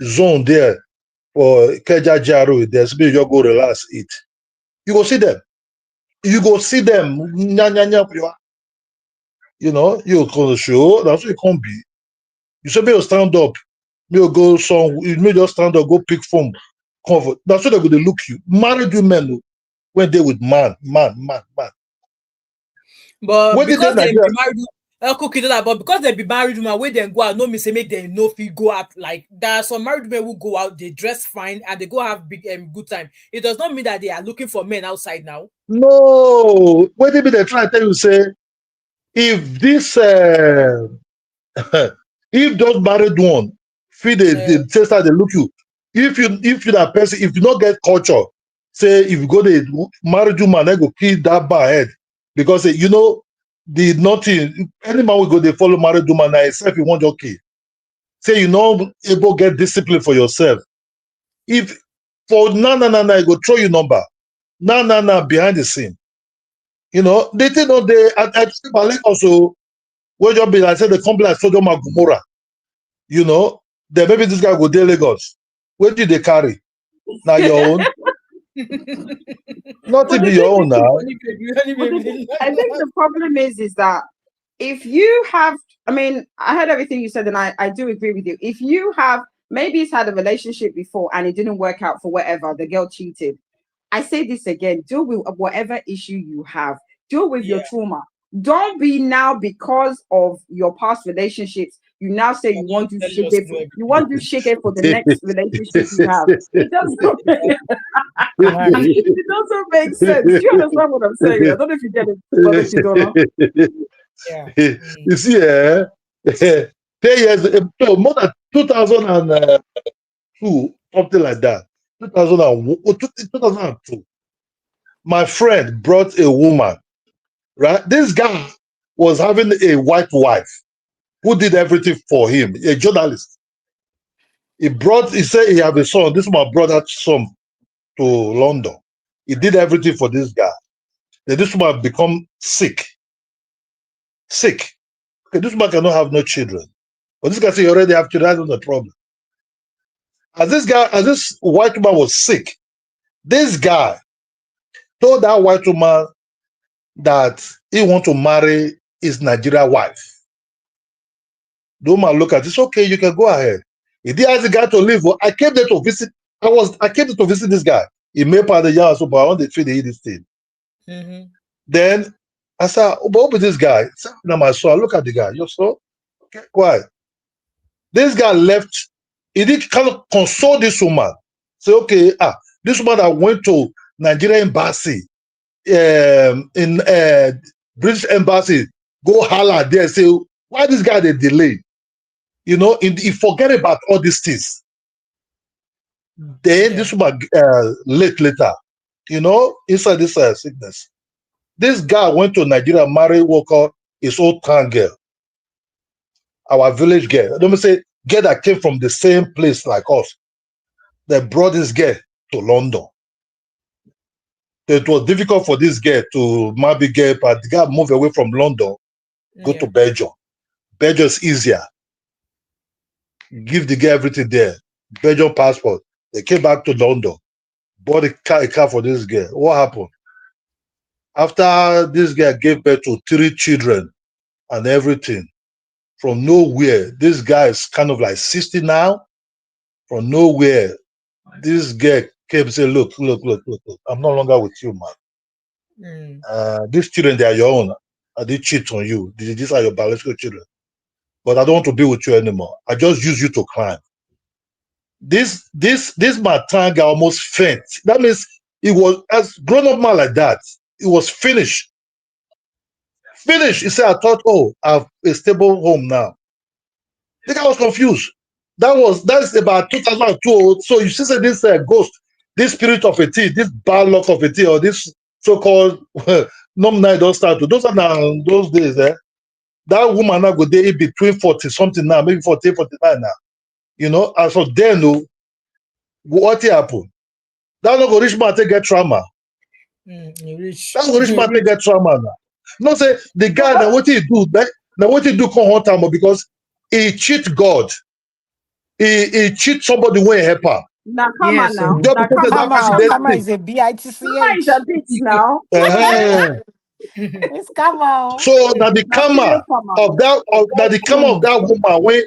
zone there for Keja Jaru. There's maybe you go relax, eat. You go see them. You go see them. You go show. That's what it can be. You say, me stand up. Me go some. You may just stand up, go pick phone. Comfort. That's what they're going to look you. Married women when they with man. But When because they be married, but because they be married women, when they go out, no me say make them no fee go out. Like there are some married women who go out, they dress fine and they go have big good time. It does not mean that they are looking for men outside now. No, when they try to tell you say, if this if those married one feel the tester they look you, if you that person, if you not get culture, say if you go the married woman, they go kill that bar head because the nothing any man will go they follow married woman now except you want your kid. Say you know able get discipline for yourself. If for no, you go throw your number. No, behind the scene. They think no they I also where just be like say the company like Sodom and Gomorrah. Then maybe this guy go there Lagos. Where did they carry? Now your own. Not to be your own now. I think the problem is that if you have, I mean, I heard everything you said, and I do agree with you. If you have, maybe he's had a relationship before and it didn't work out for whatever, the girl cheated. I say this again, deal with whatever issue you have, deal with your trauma. Don't be now because of your past relationships. You now say you want to shake it. You want to shake it for the next relationship you have. It doesn't. It doesn't make sense. Do you understand what I'm saying? I don't know if you get it, Brother Chidona. Yeah. You see, 10 years, no, more than 2002, something like that. 2001, 2002. My friend brought a woman, right? This guy was having a white wife who did everything for him, a journalist. He said he have a son. This man brought that son to London. He did everything for this guy. Then this woman become sick. Okay, this man cannot have no children. But this guy said he already have children, that's not the problem. As this white woman was sick, this guy told that white woman that he want to marry his Nigerian wife. The woman look at this, okay, you can go ahead. He did ask the guy to leave. I came there to visit. I came there to visit this guy. He made part of the yard, so but I want to feed this thing. Mm-hmm. Then I said, oh, but who is this guy? Now my son, look at the guy. Your son? Okay, quiet. This guy left. He did kind of console this woman. Say, okay, this woman that went to Nigerian embassy, in British embassy, go holler there, say, why this guy they delay? He forget about all these things. Then this woman later, inside this sickness. This guy went to Nigeria, married, woke up his old town girl, our village girl. Let me say, girl that came from the same place like us. They brought this girl to London. It was difficult for this girl to maybe get, but the guy moved away from London, go to Belgium. Belgium is easier. Give the girl everything there. Belgium passport. They came back to London. bought a car for this girl. What happened? After this girl gave birth to 3 children and everything, from nowhere, this guy is kind of like 60 now. From nowhere, this girl came and said, look, I'm no longer with you, man. These children, they are your own. I did cheat on you. These are your biological children. But I don't want to be with you anymore. I just use you to climb. This Matanga almost faint. That means it was, as grown-up man like that, it was finished. Finished. He said, I thought, oh, I have a stable home now. The guy was confused. That's about 2002. So you see, this ghost, this spirit of a tea, this bad luck of a tea, or this so-called nominal don't start to. Those are now those days. That woman now go there between 40 something now, maybe 40, 49 now. You know, and so then what happened? That no go rich man take get trauma. That go rich man take get trauma now. No say the guy now what he do, now what he do come hot time because he cheat God. He cheat somebody when he help her. Now come on now. Just because that person Kama is a BITCH. Kama is a bitch now. It's Kama. So that the karma of that woman when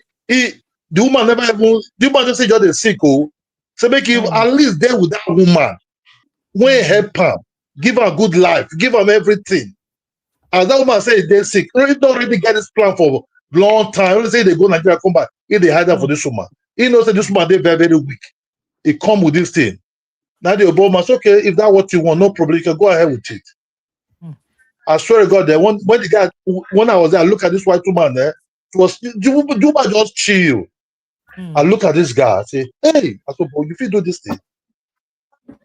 the woman never even the woman just say just a sick so make him at least there with that woman when help her, give her good life, give her everything. As that woman say they're sick, they don't really get this plan for long time. Let's say they go Nigeria come back, if they hide her for this woman. He knows that this woman they very, very weak. He come with this thing. Now the Obama say, okay, if that's what you want, no problem, you can go ahead with it. I swear to God, that when the guy, when I was there, I look at this white woman there, it was Juba just chill. I look at this guy, I say, hey, I said, you feel do this thing.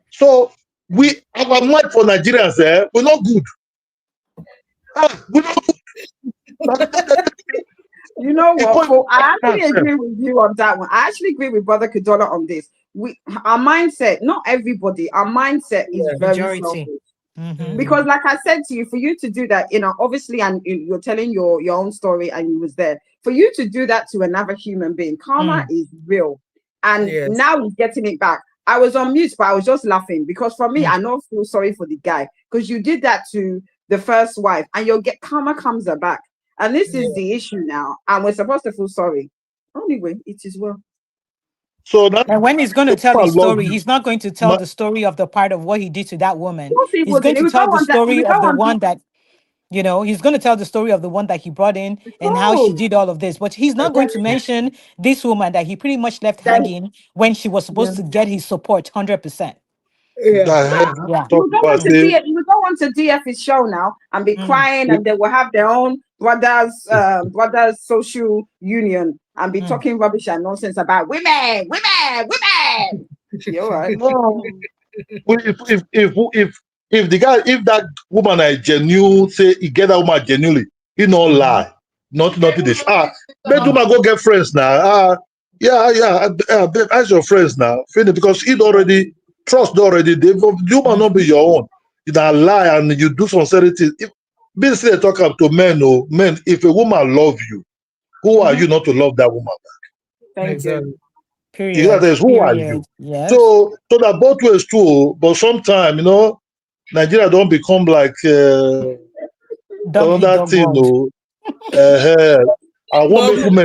So our mind for Nigerians there, we're not good. We're not good. You know what? Well, I actually agree with you on that one. I actually agree with Brother Kudola on this. Our mindset, not everybody, our mindset is very selfish. Because like I said to you, for you to do that, you know, obviously, and you're telling your own story and you was there, for you to do that to another human being, karma is real. And now he's getting it back. I was on mute, but I was just laughing because for me, I don't feel sorry for the guy because you did that to the first wife and you'll get karma comes back. And this is the issue now. And we're supposed to feel sorry. Anyway, it is well. So that, and when he's going to tell the story, he's not going to tell the story of the part of what he did to that woman. He's going to tell the story of the one that, you know, he's going to tell the story of the one that he brought in and how she did all of this. But he's not going to mention this woman that he pretty much left hanging when she was supposed to get his support 100%. You will go on to DF his show now and be crying, and they will have their own brothers social union and be talking rubbish and nonsense about women. You're right. No. If that woman is genuine, say he get that woman genuinely, he no lie, nothing this. Let woman go get friends now. Ask your friends now, finish because it already trust already. The woman not be your own. You don't lie and you do sincerity. If being still talk to men, if a woman love you, who are you not to love that woman back? Thank you. Period. Who are you? Yes. So that both ways too. But sometimes, you know, Nigeria don't become like another thing. I want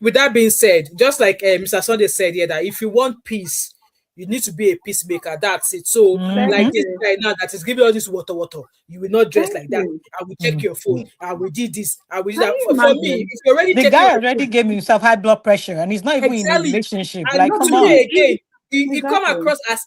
with that being said, just like Mr. Sunday said here, that if you want peace, you need to be a peacemaker. That's it. So, like this guy now that is giving all this water, you will not dress like that. I will check your phone. I will do this. I will do that. For me, if you already the guy already gave himself high blood pressure, and he's not even in a relationship. And like, come on. Again, he come across as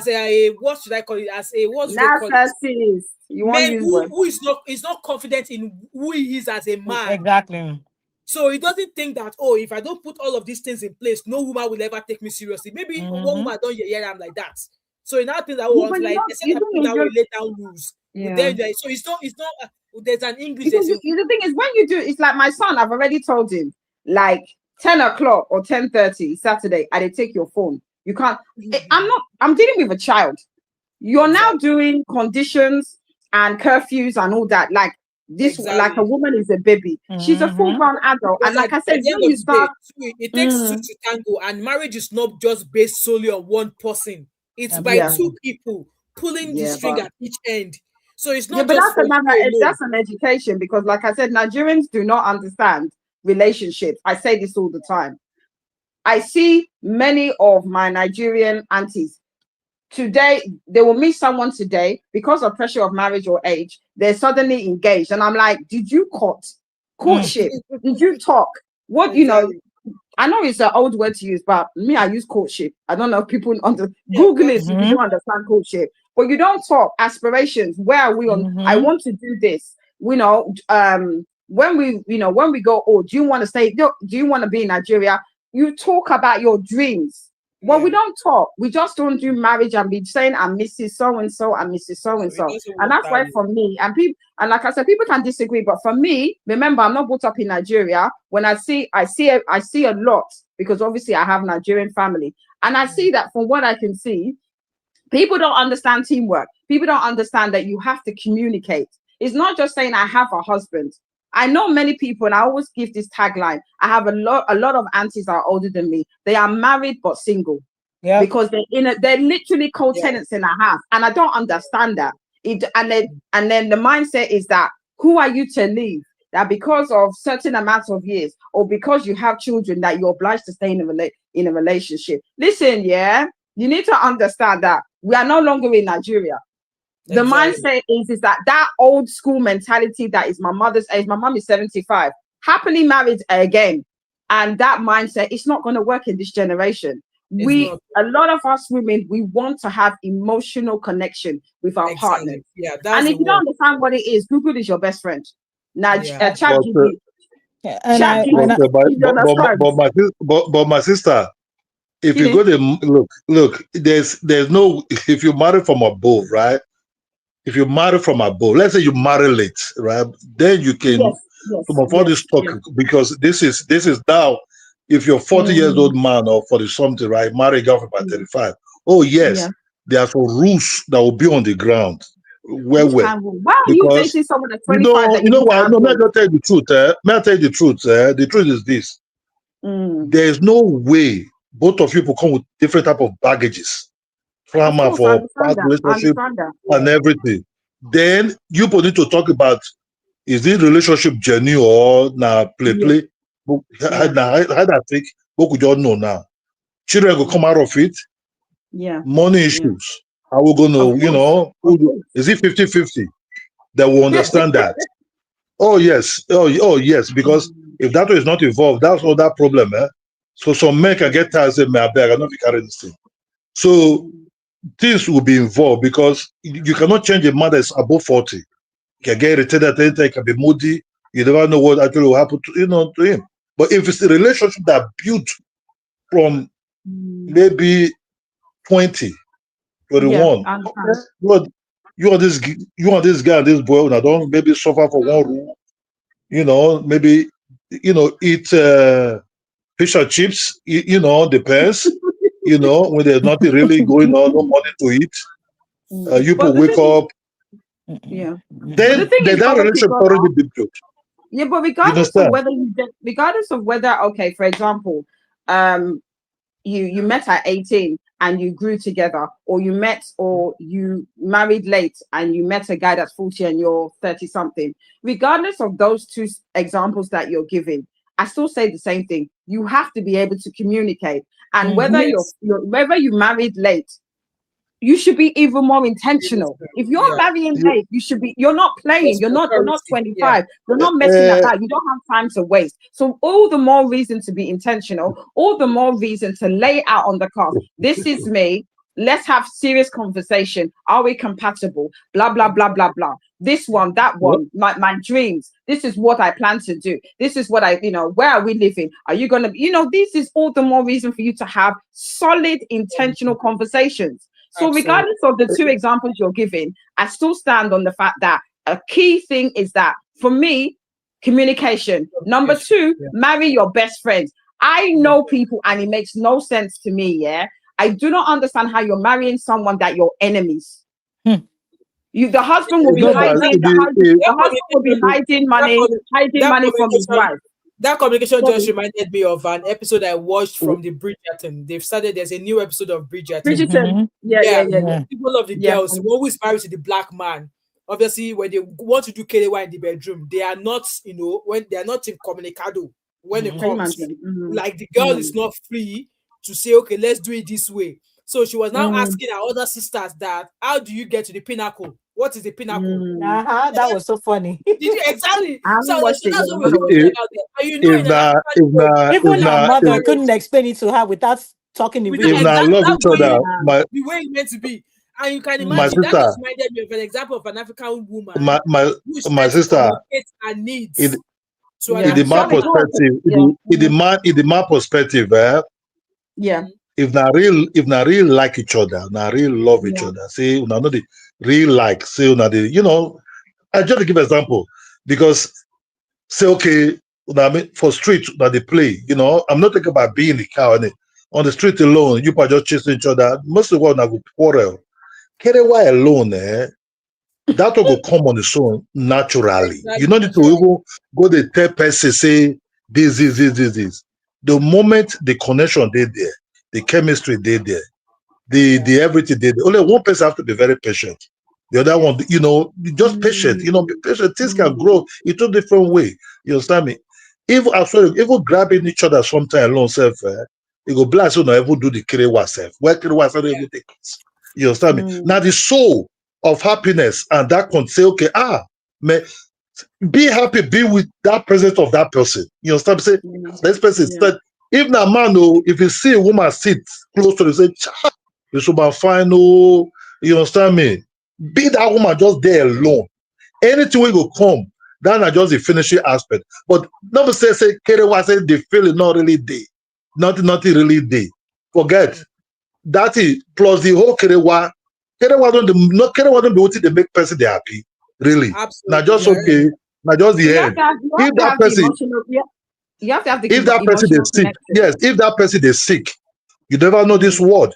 a what should I call it? As a what should I call it? Man who is not confident in who he is as a man. Exactly. So he doesn't think that, if I don't put all of these things in place, no woman will ever take me seriously. Maybe one woman don't hear I'm like that. So in that thing that was like, they said that we lay down rules. So it's not. There's an English. The thing is, when you do, it's like my son. I've already told him, like 10 o'clock or 10:30 Saturday, I take your phone. You can't. I'm dealing with a child. You're now doing conditions and curfews and all that. Like. Like a woman is a baby. She's a full-grown adult, and like I said, when you start, it takes two to tango, and marriage is not just based solely on one person. It's by two people pulling the string at each end. So it's not but just for that's an education, because like I said, Nigerians do not understand relationships. I say this all the time. I see many of my Nigerian aunties today, they will meet someone today because of pressure of marriage or age, they're suddenly engaged. And I'm like, did you courtship? Did you talk? What, you know, I know it's an old word to use, but me, I use courtship. I don't know if people Google it if you don't understand courtship. But you don't talk aspirations. Where are we on? I want to do this. You know, when we go, oh, do you want to stay? Do you want to be in Nigeria? You talk about your dreams. Well, we don't talk. We just don't do marriage and be saying I'm Mrs. So and so and Mrs. So and so. And that's why for me, and people, and like I said, people can disagree, but for me, remember, I'm not brought up in Nigeria. When I see a lot, because obviously I have Nigerian family, and I see that from what I can see, people don't understand teamwork. People don't understand that you have to communicate. It's not just saying I have a husband. I know many people, and I always give this tagline. I have a lot of aunties that are older than me. They are married but single, because they're literally co-tenants in a house, and I don't understand that. And then the mindset is that who are you to leave? That because of certain amounts of years, or because you have children, that you're obliged to stay in a relationship. Listen, you need to understand that we are no longer in Nigeria. The mindset is that old school mentality that is my mother's age. My mom is 75, happily married again. And that mindset, it's not going to work in this generation. A lot of us women, we want to have emotional connection with our partners. And if you don't understand what it is, Google is your best friend. Now, ChatGPT. But my sister, if you go to look, there's no, if you marry from above, right? If you marry from above, let's say you marry late, right? Then you can some of all this talk, because this is now, if you're 40 years old man or 40 something, right? Marry a girlfriend by 35. Oh yes, there are some rules that will be on the ground. Why are you dating someone at 25? You know what? No, may I just tell you the truth. May I tell you the truth? The truth is this: there is no way both of you will come with different type of baggages. Trauma for past relationship and everything. Then you need to talk about, is this relationship genuine or play? I think what could you know now? Children will come out of it. Money issues. How we gonna, is it 50-50? They will understand that. Oh yes, yes, because if that is not involved, that's all that problem. So some men can get tired and say, I beg, I don't carry this thing. So things will be involved, because you cannot change a man that's above 40. You can get irritated at any time, it can be moody. You never know what actually will happen to him. But if it's a relationship that built from maybe 20, 21, you are this guy and this boy, and I don't maybe suffer for one room, maybe eat fish and chips, depends. When there's nothing really going on, no money to eat, you people wake up. Then that relationship already been built. Yeah, but regardless of whether, okay, for example, you met at 18 and you grew together, or you married late and you met a guy that's 40 and you're 30 something. Regardless of those two examples that you're giving, I still say the same thing. You have to be able to communicate. And whether whether you married late, you should be even more intentional. If you're marrying late, you're not playing. You're not 25. You're not messing about. You don't have time to waste. So all the more reason to be intentional, all the more reason to lay out on the cards. This is me. Let's have serious conversation. Are we compatible? Blah, blah, blah, blah, blah. This one, that one, my dreams. This is what I plan to do. This is what where are we living? Are you going to, this is all the more reason for you to have solid, intentional conversations. So regardless of the two examples you're giving, I still stand on the fact that a key thing is that, for me, communication. Number two, marry your best friends. I know people, and it makes no sense to me, I do not understand how you're marrying someone that you're enemies. The husband will be hiding. The husband will be hiding money from his wife. That communication just Sorry. reminded me of an episode I watched from the Bridgerton. They've started, there's a new episode of Bridgerton. Bridgerton. Yeah, Yeah, Yeah. people of the Yeah. girls who always married to the black man. Obviously, when they want to do KDY in the bedroom, they are not, when they are not in communicado when it Mhm. Can you comes. imagine? Mhm. Like the girl is not free to say, okay, let's do it this way. So she was now Mm. asking her other sisters that, how do you get to the pinnacle? What is the pinnacle? That was so funny. Did you exactly? I haven't So watched it that's yet. what I'm we're gonna watch putting If it. out there. And if in an na African if home, na if Even her na mother if couldn't explain it to her without talking in without if riddles. na exactly love that each other, way, my the way it's meant to be. And you can my imagine that sister, just reminded me of an example of an African woman my my who is my trying to sister, communicate her in needs to an in Yeah. the man African Sorry, man. go on. perspective, Yeah. in the man perspective, Yeah. if na real like each other, na real love each Yeah. other. Say una no the real like, say una the I just to give example because say okay, una for street that they play, I'm not talking about being in the car on the street alone, you are just chasing each other. Most of the world na go quarrel. Kerewa alone, that will go come on its own naturally. You Exactly, don't need to naturally. even go the third person say this. The moment the connection they there, the chemistry they there, the everything they there. Only one person have to be very patient. The other one, just patient. Be patient. Things can grow in two different way. You understand me? Even grabbing each other sometime alone self, it go blast you not even do the kirewa self. Where kirewa self even take place. You understand me? Now the soul of happiness and that can say, okay, man, be happy, be with that presence of that person. You understand? Say this person said, if na man, if you see a woman sit close to you, say, you should be fine, you understand me? Be that woman just there alone. Anything will come, that na just the finishing aspect. But never say Kerewa say the feeling not really day. Nothing really day. Forget that is plus the whole Kerewa. Kerewa don't be wanting to make person they happy. Really. Now Absolutely, just you're right. okay. Now just So the end. you If have to that have the person, emotional. Yeah. You have to have the if that person emotional is sick, connection. yes, if that person is sick, you never know this word.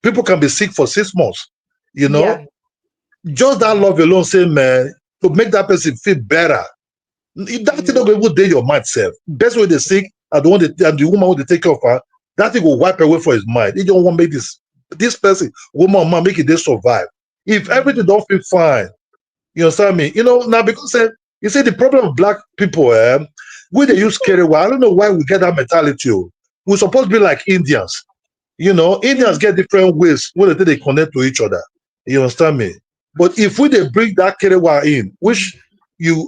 People can be sick for 6 months. You know, Yeah. just that love alone, say man, to make that person feel better. That thing not going to day your mind self. Best way they sick and the woman who they take care of her, that thing will wipe away for his mind. He don't want to make this person, woman or man, make it they survive. If everything don't feel fine, you understand me? Now because you see the problem of black people, we they use carry. I don't know why we get that mentality. We're supposed to be like Indians. Indians get different ways when they connect to each other. You understand me? But if we they bring that kerewa in, which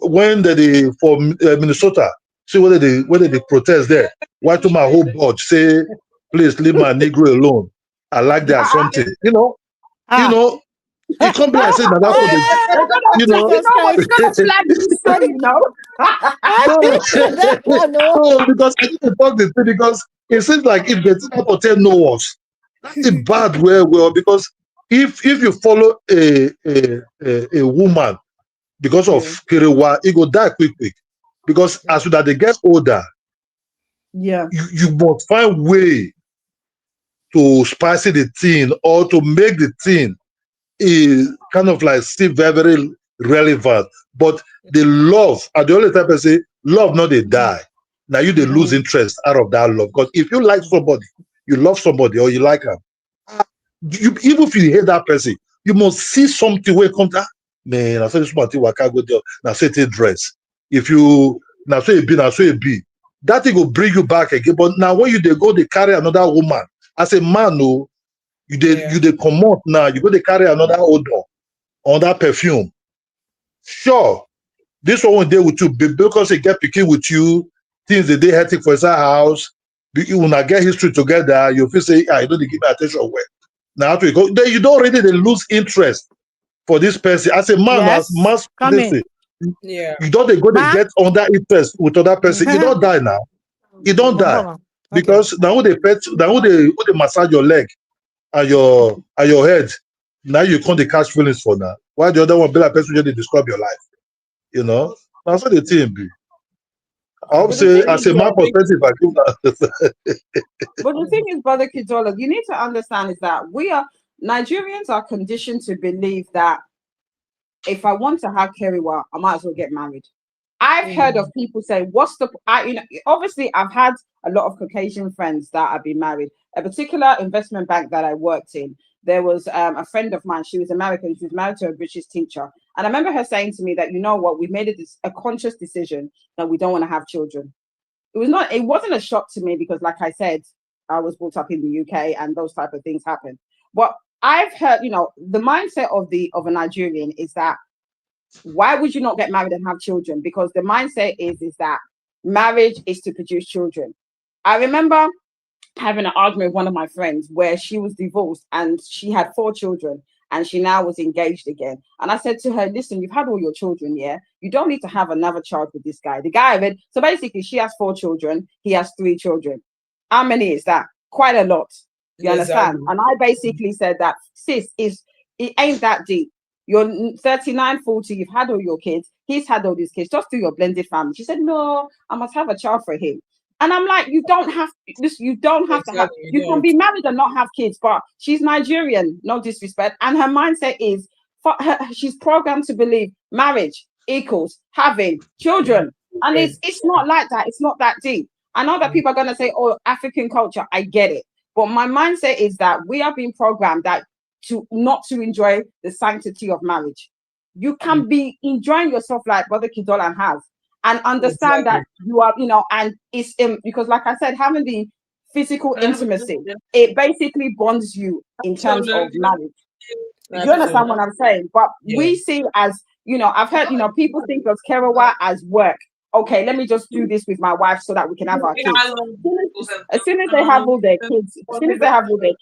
when they for Minnesota, see whether they protest there, why to my whole board say, please leave my Negro alone. I like that something. You know, it can't be like saying that that's what they, you know. Jesus It's Christ. gonna flag this story, No, That one, no. no, because I need to talk this thing because it seems like if the thing hotel know us, that's a bad way. Well, because if you follow a woman because of Kirewa, it go die quick. Because as soon as they get older, Yeah. you must find way to spice the thing or to make the thing kind of like still very relevant. But the love, and the only time I say love not they die. Now you they lose interest out of that love. Because if you like somebody, you love somebody or you like them, even if you hate that person, you must see something where it comes out. Man, I say this one thing I can't go there. Now say take dress. If you now say it be, now say it be. That thing will bring you back again. But now when they go, they carry another woman. As a man, no, you they come out now, you go they carry another odor on that perfume. Sure, this one will deal with you because they get picky with you, things that they hectic for inside house. You will not get history together, you feel say, I don't give me attention well. Now after you go, then you don't really they lose interest for this person. As a man, as Yes. mass Come they in. say, you don't they go they get under interest with other person. You don't die now. You don't die. Okay. Because now who they massage your leg and your head. Now you can't catch feelings for now. Why the other one be like person they describe your life? That's what the thing be. I would But the say thing as is, a man perspective, I give that. but the thing is, Brother Kidola, you need to understand is that Nigerians are conditioned to believe that if I want to have Keriwa, I might as well get married. I've heard of people say, "What's the?" Obviously, I've had a lot of Caucasian friends that have been married. A particular investment bank that I worked in, there was a friend of mine. She was American. She was married to a British teacher, and I remember her saying to me that, you know what, we made a conscious decision that we don't want to have children. It wasn't a shock to me because, like I said, I was brought up in the UK and those type of things happen. But I've heard, the mindset of a Nigerian is that, why would you not get married and have children? Because the mindset is that marriage is to produce children. I remember having an argument with one of my friends where she was divorced and she had 4 children and she now was engaged again. And I said to her, listen, you've had all your children, yeah? You don't need to have another child with this guy. The guy so basically she has 4 children, he has 3 children. How many is that? Quite a lot. You understand? And I basically said that, sis, it ain't that deep. You're 39, 40, you've had all your kids, he's had all these kids, just do your blended family. She said, no, I must have a child for him. And I'm like, you don't have to have, you can be married and not have kids. But she's Nigerian, no disrespect. And her mindset is, she's programmed to believe marriage equals having children. And it's not like that. It's not that deep. I know that people are going to say, oh, African culture, I get it. But my mindset is that we are being programmed that not to enjoy the sanctity of marriage. You can be enjoying yourself like Brother Kidolan has, and understand that you are, and it's because, like I said, having the physical intimacy, it basically bonds you in terms of marriage. You understand what I'm saying? But we see as, I've heard, people think of Kerewa as work. Okay, let me just do this with my wife so that we can have our kids. As soon as they have all their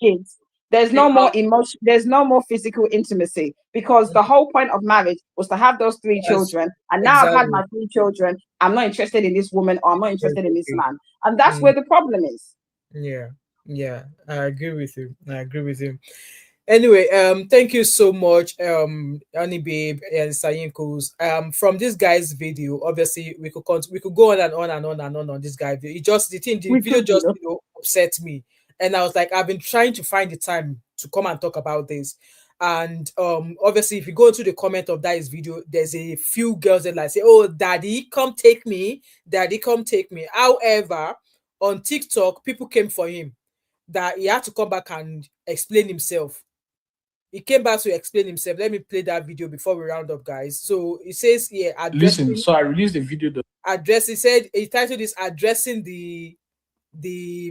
kids, there's no more emotion, there's no more physical intimacy, because the whole point of marriage was to have those 3 children. And now I've had my 3 children. I'm not interested in this woman, or I'm not interested in this man. And that's where the problem is. Yeah, I agree with you. Anyway, thank you so much, Annie Babe and Sayinkos. From this guy's video, obviously we could go on and on and on and on this guy. The video just upset me, and I was like, I've been trying to find the time to come and talk about this. And obviously, if you go into the comment of that video, there's a few girls that like say, "Oh, daddy, come take me, daddy, come take me." However, on TikTok, people came for him that he had to come back and explain himself. He came back to explain himself. Let me play that video before we round up, guys. So it says here, listen. So I released the video. He said he titled this "Addressing the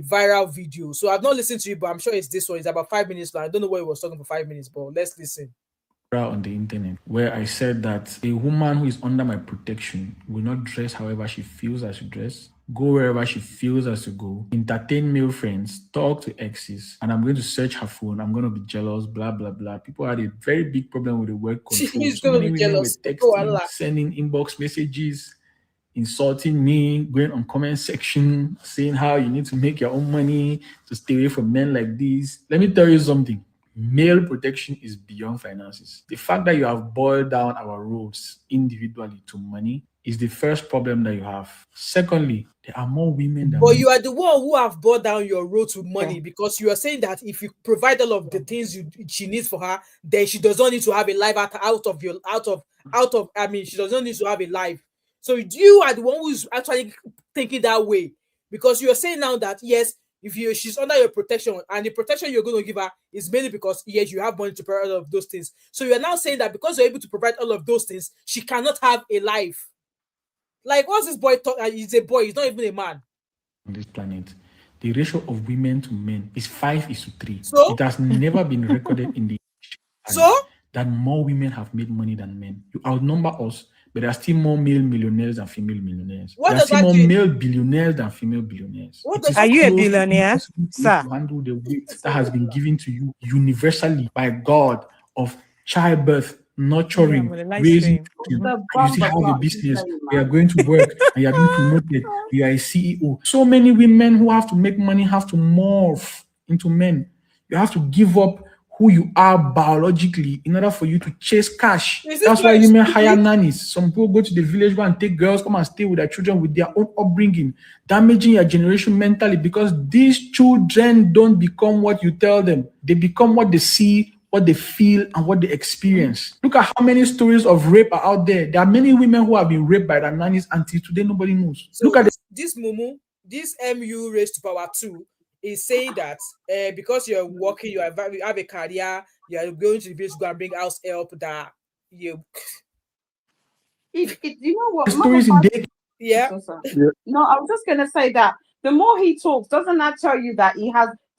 viral video." So I've not listened to it, but I'm sure it's this one. It's about 5 minutes long. I don't know why he was talking for 5 minutes, but let's listen. On the internet, where I said that a woman who is under my protection will not dress however she feels as to dress, go wherever she feels as to go, entertain male friends, talk to exes, and I'm going to search her phone. I'm going to be jealous, blah, blah, blah. People had a very big problem with the word control. She's going to be jealous. Texting, sending inbox messages, insulting me, going on comment section, saying how you need to make your own money to stay away from men like this. Let me tell you something. Male protection is beyond finances. The fact that you have boiled down our roles individually to money is the first problem that you have. Secondly, there are more women than men. You are the one who have brought down your road to money, because you are saying that if you provide all of the things she needs for her, then she does not need to have a life she does not need to have a life. So you are the one who's actually thinking that way, because you are saying now that yes, if she's under your protection, and the protection you're going to give her is mainly because yes, you have money to provide all of those things. So you are now saying that because you're able to provide all of those things, she cannot have a life. Like, what's this boy talking? He's a boy, he's not even a man. On this planet, the ratio of women to men is 5:3. So? It has never been recorded in the that more women have made money than men. You outnumber us, but there are still more male millionaires than female millionaires. There are still more male billionaires than female billionaires. Are you a billionaire, sir? To handle the weight that has been given to you universally by God of childbirth, nurturing, raising. You still have a business. You are going to work and you are being promoted. You are a CEO. So many women who have to make money have to morph into men. You have to give up who you are biologically in order for you to chase cash. That's why women hire nannies. Some people go to the village and take girls, come and stay with their children with their own upbringing, damaging your generation mentally, because these children don't become what you tell them. They become what they see what they feel and what they experience. Look at how many stories of rape are out there. There are many women who have been raped by their nannies until today nobody knows. So Look at this mumu, this mu raised to power 2 is saying that because you're working, you have a career, you are going to the village to go and bring house help that you. You know what? the stories in day. Yeah. So sorry. No, I was just gonna say that the more he talks, doesn't that tell you that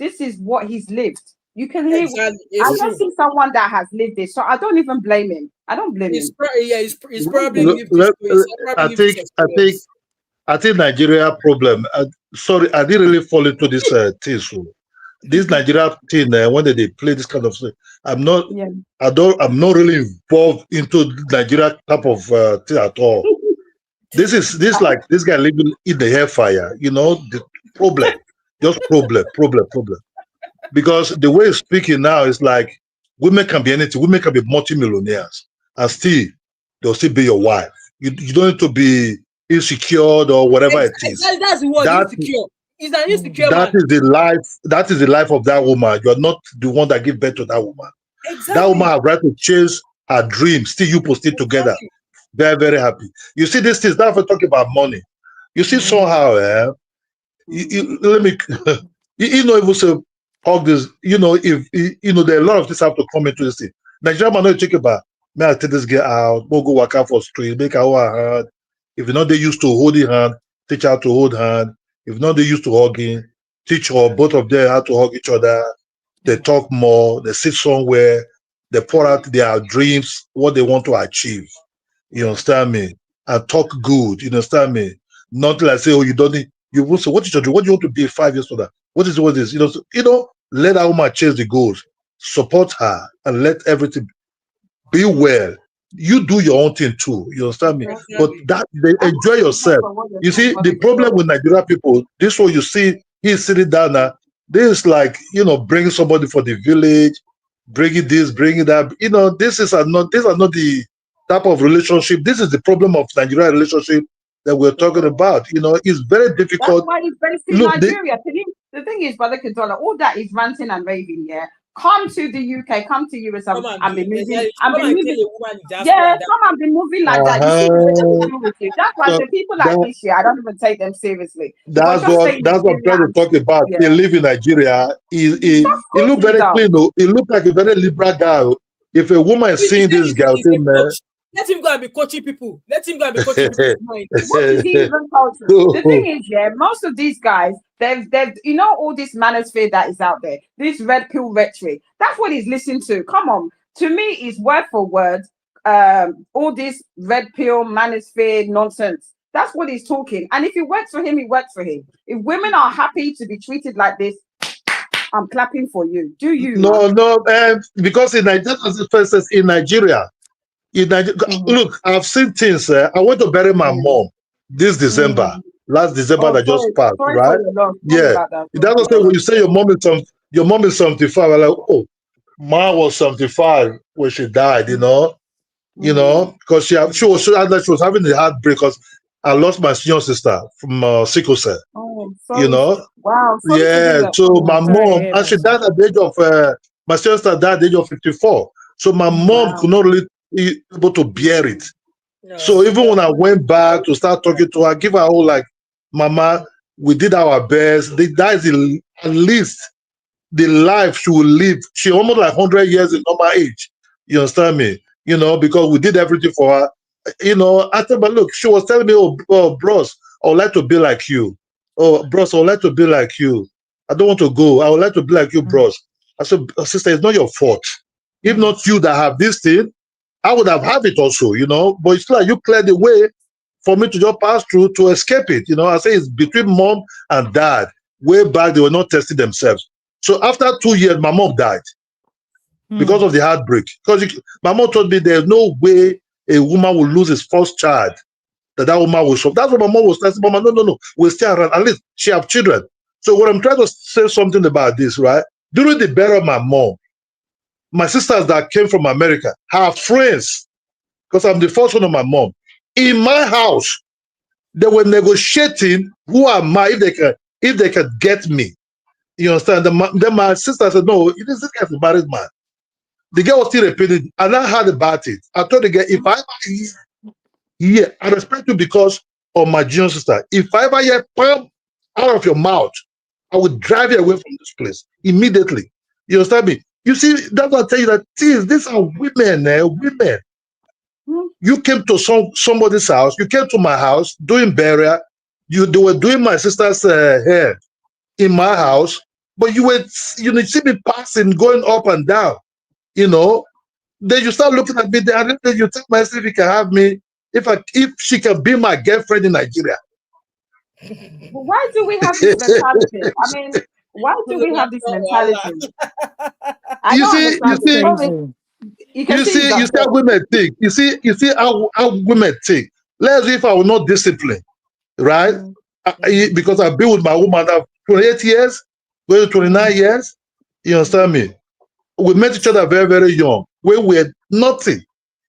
this is what he's lived? You can hear. Exactly. I It's don't true. see someone that has lived this, so I don't even blame him. I don't blame him. He's probably lived this way. He's probably lived this experience. I think Nigeria problem. Sorry, I didn't really fall into this thing. So this Nigeria thing, when they play this kind of thing, I'm not really involved into Nigeria type of thing at all. This like this guy living in the hellfire. You know the problem, just problem. Because the way he's speaking now is like women can be anything. Women can be multimillionaires and still they'll still be your wife. You don't need to be insecure or whatever it is. That's the word, insecure. He's an insecure man. That is the life of that woman. You are not the one that give birth to that woman. Exactly. That woman has right to chase her dreams. Still you post it together. Very, very happy. You see this thing, now if we talk about money. You see somehow, let me you know, even say all this, you know, if you know there are a lot of things have to come into this thing. Nigeria man not talk about may I take this girl out, we'll go work out for street, make our hand. If you're not they used to holding hand, teach her to hold hand. If not they used to hugging, teach her both of them how to hug each other. They talk more, they sit somewhere, they pour out their dreams, what they want to achieve. You understand me? And talk good, you understand me? Not like say, oh, you don't need you will say, what is your dream? What do you want to be 5 years from now? What is this? You know, let that woman chase the goals, support her, and let everything be well. You do your own thing too. You understand me? But that they enjoy yourself. You see, the problem with Nigeria people, this one you see, he's sitting down now. This is like, you know, bringing somebody for the village, bringing this, bringing that. You know, these are not the type of relationship. This is the problem of Nigeria relationship that we're talking about. You know, it's very difficult. That's why he's based in Nigeria. The thing is, Brother Controller, all that is ranting and raving, yeah. Come to the UK, come to US and be moving. Yeah, come and be moving like that. You see, that's why the people like this year, I don't even take them seriously. That's what I'm trying to talk about. Yeah. They live in Nigeria. He look very clean. He look like a very liberal guy. If a woman is seeing this guy, let him go and be coaching people. Let him go and be coaching people. What is he even coaching? The thing is, yeah, most of these guys, they've you know, all this manosphere that is out there, this red pill rhetoric. That's what he's listening to. Come on, to me, it's word for word. All this red pill manosphere nonsense. That's what he's talking. And if it works for him, it works for him. If women are happy to be treated like this, I'm clapping for you. Do you? No, because in Nigeria. Look, I've seen things. I went to bury my mom this December, last December that just passed, right? Yeah. It doesn't say when you say your mom is 75. I'm like, oh, mom was 75 when she died, you know, because she was having the heartbreak because I lost my senior sister from sickle cell. You know, wow. Yeah. So my mom, and she died at the age of my sister died at the age of 54. So my mom could not really be able to bear it. So even when I went back to start talking to her, give her all like, Mama, we did our best. That is at least the life she will live. She almost like 100 years in normal age. You understand me? You know, because we did everything for her. You know, I said, but look, she was telling me, oh bros, I would like to be like you. Oh, bros, I would like to be like you. I don't want to go. I would like to be like you, bros. I said, sister, it's not your fault. If not you that have this thing, I would have it also, you know. But it's like you cleared the way for me to just pass through to escape it. You know, I say it's between mom and dad. Way back, they were not testing themselves. So after 2 years, my mom died because of the heartbreak. Because my mom told me there's no way a woman will lose his first child, that woman will show. That's what my mom was telling. Mama, no, we'll stay around. At least she have children. So when I'm trying to say something about this, right? During the burial of my mom, my sisters that came from America have friends, because I'm the first one of my mom. In my house, they were negotiating who am I if they can get me. You understand? Then my sister said, no, this guy's a married man. The girl was still repeating, and I heard about it. I told the girl, if I hear, I respect you because of my junior sister. If I ever hear "pam" out of your mouth, I will drive you away from this place immediately. You understand me? You see, that's what I tell you that these are women, women. You came to somebody's house, you came to my house doing burial, they were doing my sister's hair in my house, but you see me passing, going up and down, you know. Then you start looking at me, and then you tell myself if you can have me, if she can be my girlfriend in Nigeria. But why do we have this mentality? I mean, why do we have this mentality? I you don't see, understand it. Probably, you can see you see how women think. You see how women think. Let's see if I will not discipline, right? Because I've been with my woman now 28 years, going to 29 years. You understand me? We met each other very, very young. We were nothing.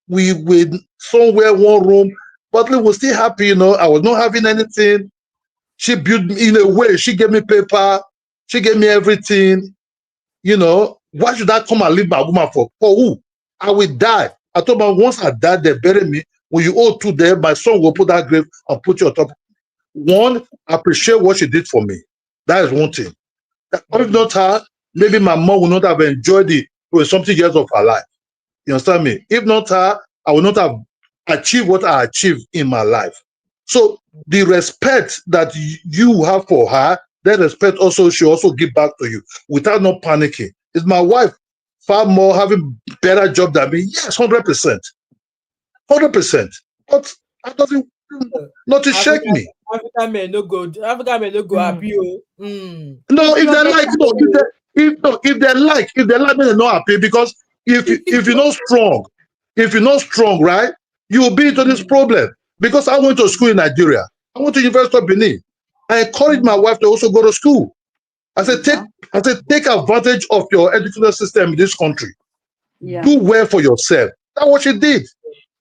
We were somewhere, one room, but we were still happy, you know. I was not having anything. She built me in a way. She gave me paper. She gave me everything. You know, why should I come and leave my woman for? For who? I will die. I told her once I die, they bury me. When you owe to them, my son will put that grave and put you on top. One, appreciate what she did for me. That is one thing. If not her, maybe my mom would not have enjoyed it for something years of her life. You understand me? If not her, I would not have achieved what I achieved in my life. So the respect that you have for her, that respect also she also give back to you without not panicking. Is my wife far more having better job than me? Yes, 100%. 100%. But that doesn't not to shake me. African men no go happy. No, if they like, no, if they like, me, they're not happy because if you're not strong, right, you will be into this problem. Because I went to school in Nigeria, I went to University of Benin. I encouraged my wife to also go to school. I said, take advantage of your educational system in this country. Do well for yourself. That's what she did.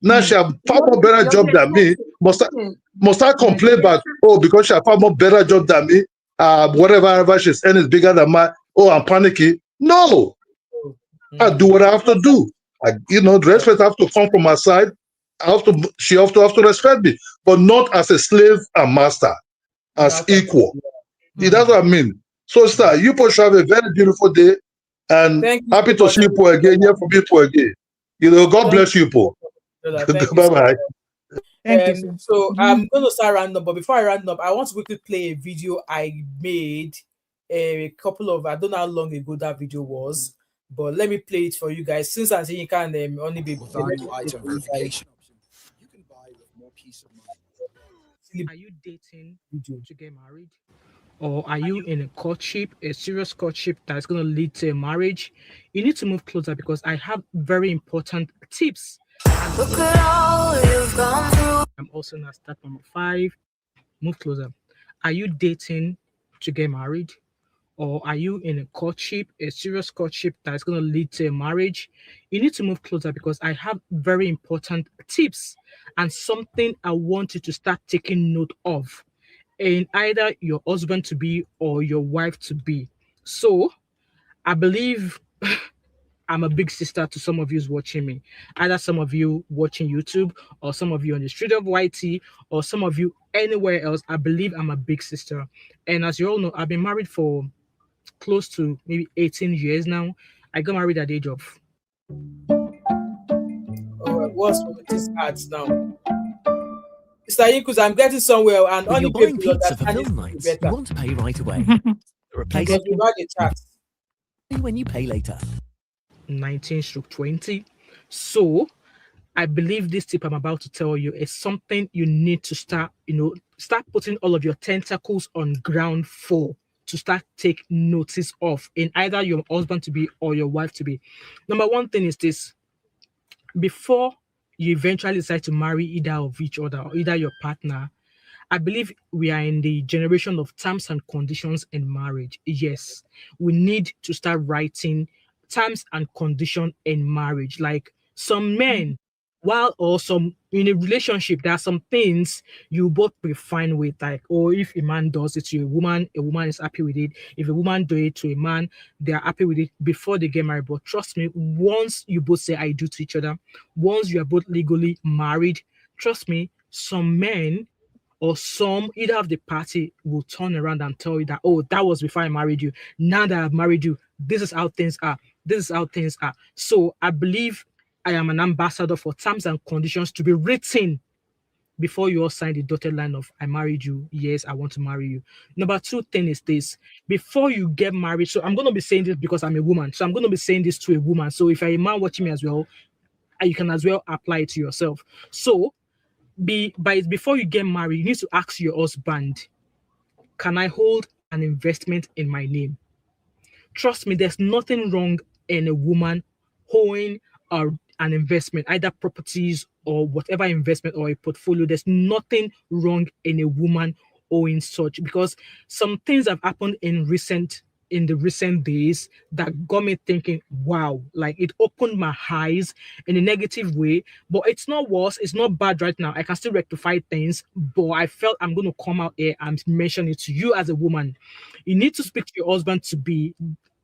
Now she have far more better job than me. Must I complain about, because she have far more better job than me, whatever she's earning is bigger than mine. Oh, I'm panicky. No, I do what I have to do. The respect have to come from my side. She have to respect me, but not as a slave and master, as equal. That's what I mean. So, sir, you both have a very beautiful day, and happy to see you Paul again. Hear from you Paul again. God bless you, Paul. Bye bye. So I'm going to start rounding up, but before I round up, I want to quickly play a video I made a couple of, I don't know how long ago that video was, but let me play it for you guys. Since I think you can only be value item verification option, you can buy with more peace of mind. Are you dating to get married? Or are you in a courtship, a serious courtship that's going to lead to a marriage? You need to move closer because I have very important tips. Look at all you've gone through. I'm also going to start number 5. Move closer. Are you dating to get married? Or are you in a courtship, a serious courtship that's going to lead to a marriage? You need to move closer because I have very important tips and something I want you to start taking note of in either your husband to be or your wife to be. So I believe I'm a big sister to some of you watching me. Either some of you watching YouTube or some of you on the street of YT or some of you anywhere else. I believe I'm a big sister. And as you all know, I've been married for close to maybe 18 years now. I got married at the age of... what's with these ads now? Mr. Inkus, I'm getting somewhere, and when you're buying pizza for film nights, you want to pay right away. Replace it when you pay later. 19/20. So I believe this tip I'm about to tell you is something you need to start putting all of your tentacles on ground for, to start take notice of in either your husband to be or your wife to be. Number one thing is this: before you eventually decide to marry either of each other or either your partner, I believe we are in the generation of terms and conditions in marriage. Yes, we need to start writing terms and conditions in marriage. Like some men While or some in a relationship, there are some things you both be fine with, like, or if a man does it to a woman is happy with it. If a woman do it to a man, they are happy with it before they get married. But trust me, once you both say I do to each other, once you are both legally married, trust me, some men or some either of the party will turn around and tell you that, oh, that was before I married you. Now that I've married you, this is how things are. This is how things are. So I believe I am an ambassador for terms and conditions to be written before you all sign the dotted line of I married you. Yes, I want to marry you. Number two thing is this: before you get married. So I'm gonna be saying this because I'm a woman. So I'm gonna be saying this to a woman. So if you're a man watching me as well, you can as well apply it to yourself. So before you get married, you need to ask your husband, can I hold an investment in my name? Trust me, there's nothing wrong in a woman holding an investment, either properties or whatever investment or a portfolio. There's nothing wrong in a woman owing such, because some things have happened in the recent days that got me thinking, wow, like it opened my eyes in a negative way. But it's not worse, it's not bad right now. I can still rectify things, but I felt I'm going to come out here and mention it to you as a woman. You need to speak to your husband to be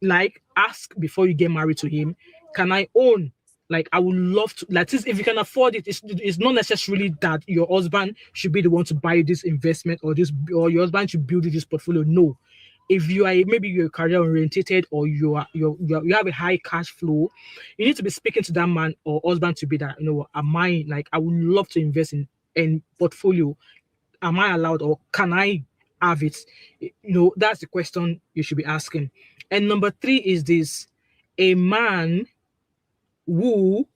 like, ask before you get married to him, can I own? Like, I would love to, like, this, if you can afford it, it's not necessarily that your husband should be the one to buy this investment or your husband should build this portfolio. No. If you are maybe you're career orientated or you have a high cash flow, you need to be speaking to that man or husband to be that, am I, like, I would love to invest in portfolio. Am I allowed, or can I have it? That's the question you should be asking. And number three is this: a man who,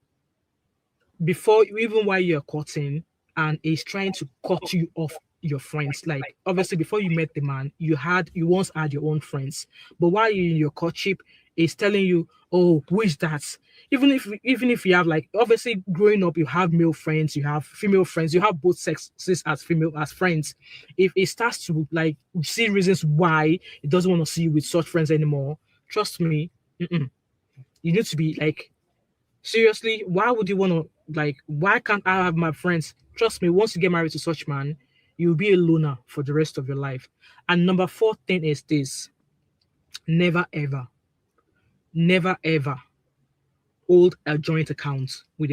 before, even while you're courting, and is trying to cut you off your friends. Like, obviously before you met the man, you once had your own friends, but while you're in your courtship, he's telling you, oh, who is that? Even if you have, like, obviously growing up, you have male friends, you have female friends, you have both sexes as female as friends. If it starts to, like, see reasons why it doesn't want to see you with such friends anymore, trust me, you need to be like, seriously, why would you want to, like, why can't I have my friends? Trust me, once you get married to such man, you'll be a loner for the rest of your life. And number four thing is this: never ever, never ever hold a joint account with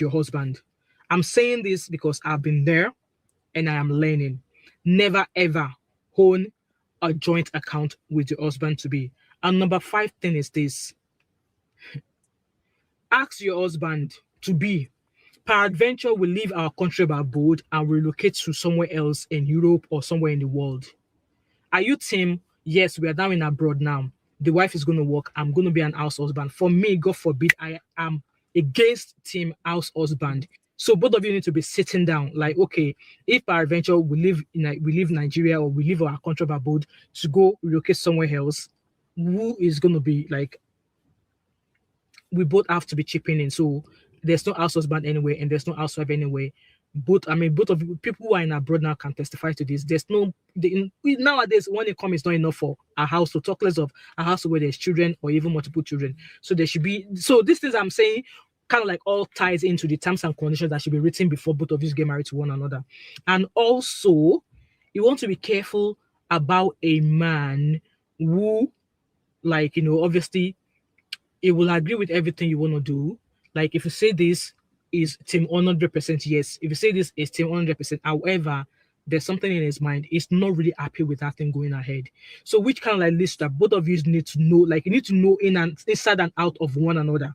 your husband. I'm saying this because I've been there and I am learning. Never ever own a joint account with your husband to be. And number five thing is this: ask your husband to be, peradventure, we leave our country by boat and relocate to somewhere else in Europe or somewhere in the world. Are you team? Yes, we are down in abroad now. The wife is going to work. I'm going to be an house husband. For me, God forbid, I am against team house husband. So both of you need to be sitting down. Like, okay, if peradventure we leave Nigeria or we leave our country by boat to go relocate somewhere else, who is going to be like? We both have to be chipping in. So there's no house husband anyway, and there's no housewife anyway. Both of you, people who are in abroad now can testify to this. There's no nowadays, when it comes, it's not enough for a house, to talk less of a house where there's children or even multiple children. So there should be, so these things I'm saying kind of like all ties into the terms and conditions that should be written before both of you get married to one another. And also, you want to be careful about a man who, like, obviously it will agree with everything you want to do. Like, if you say this is team 100%, yes. If you say this is team 100%, however, there's something in his mind. He's not really happy with that thing going ahead. So, which kind of like list that both of you need to know, like, you need to know inside and out of one another.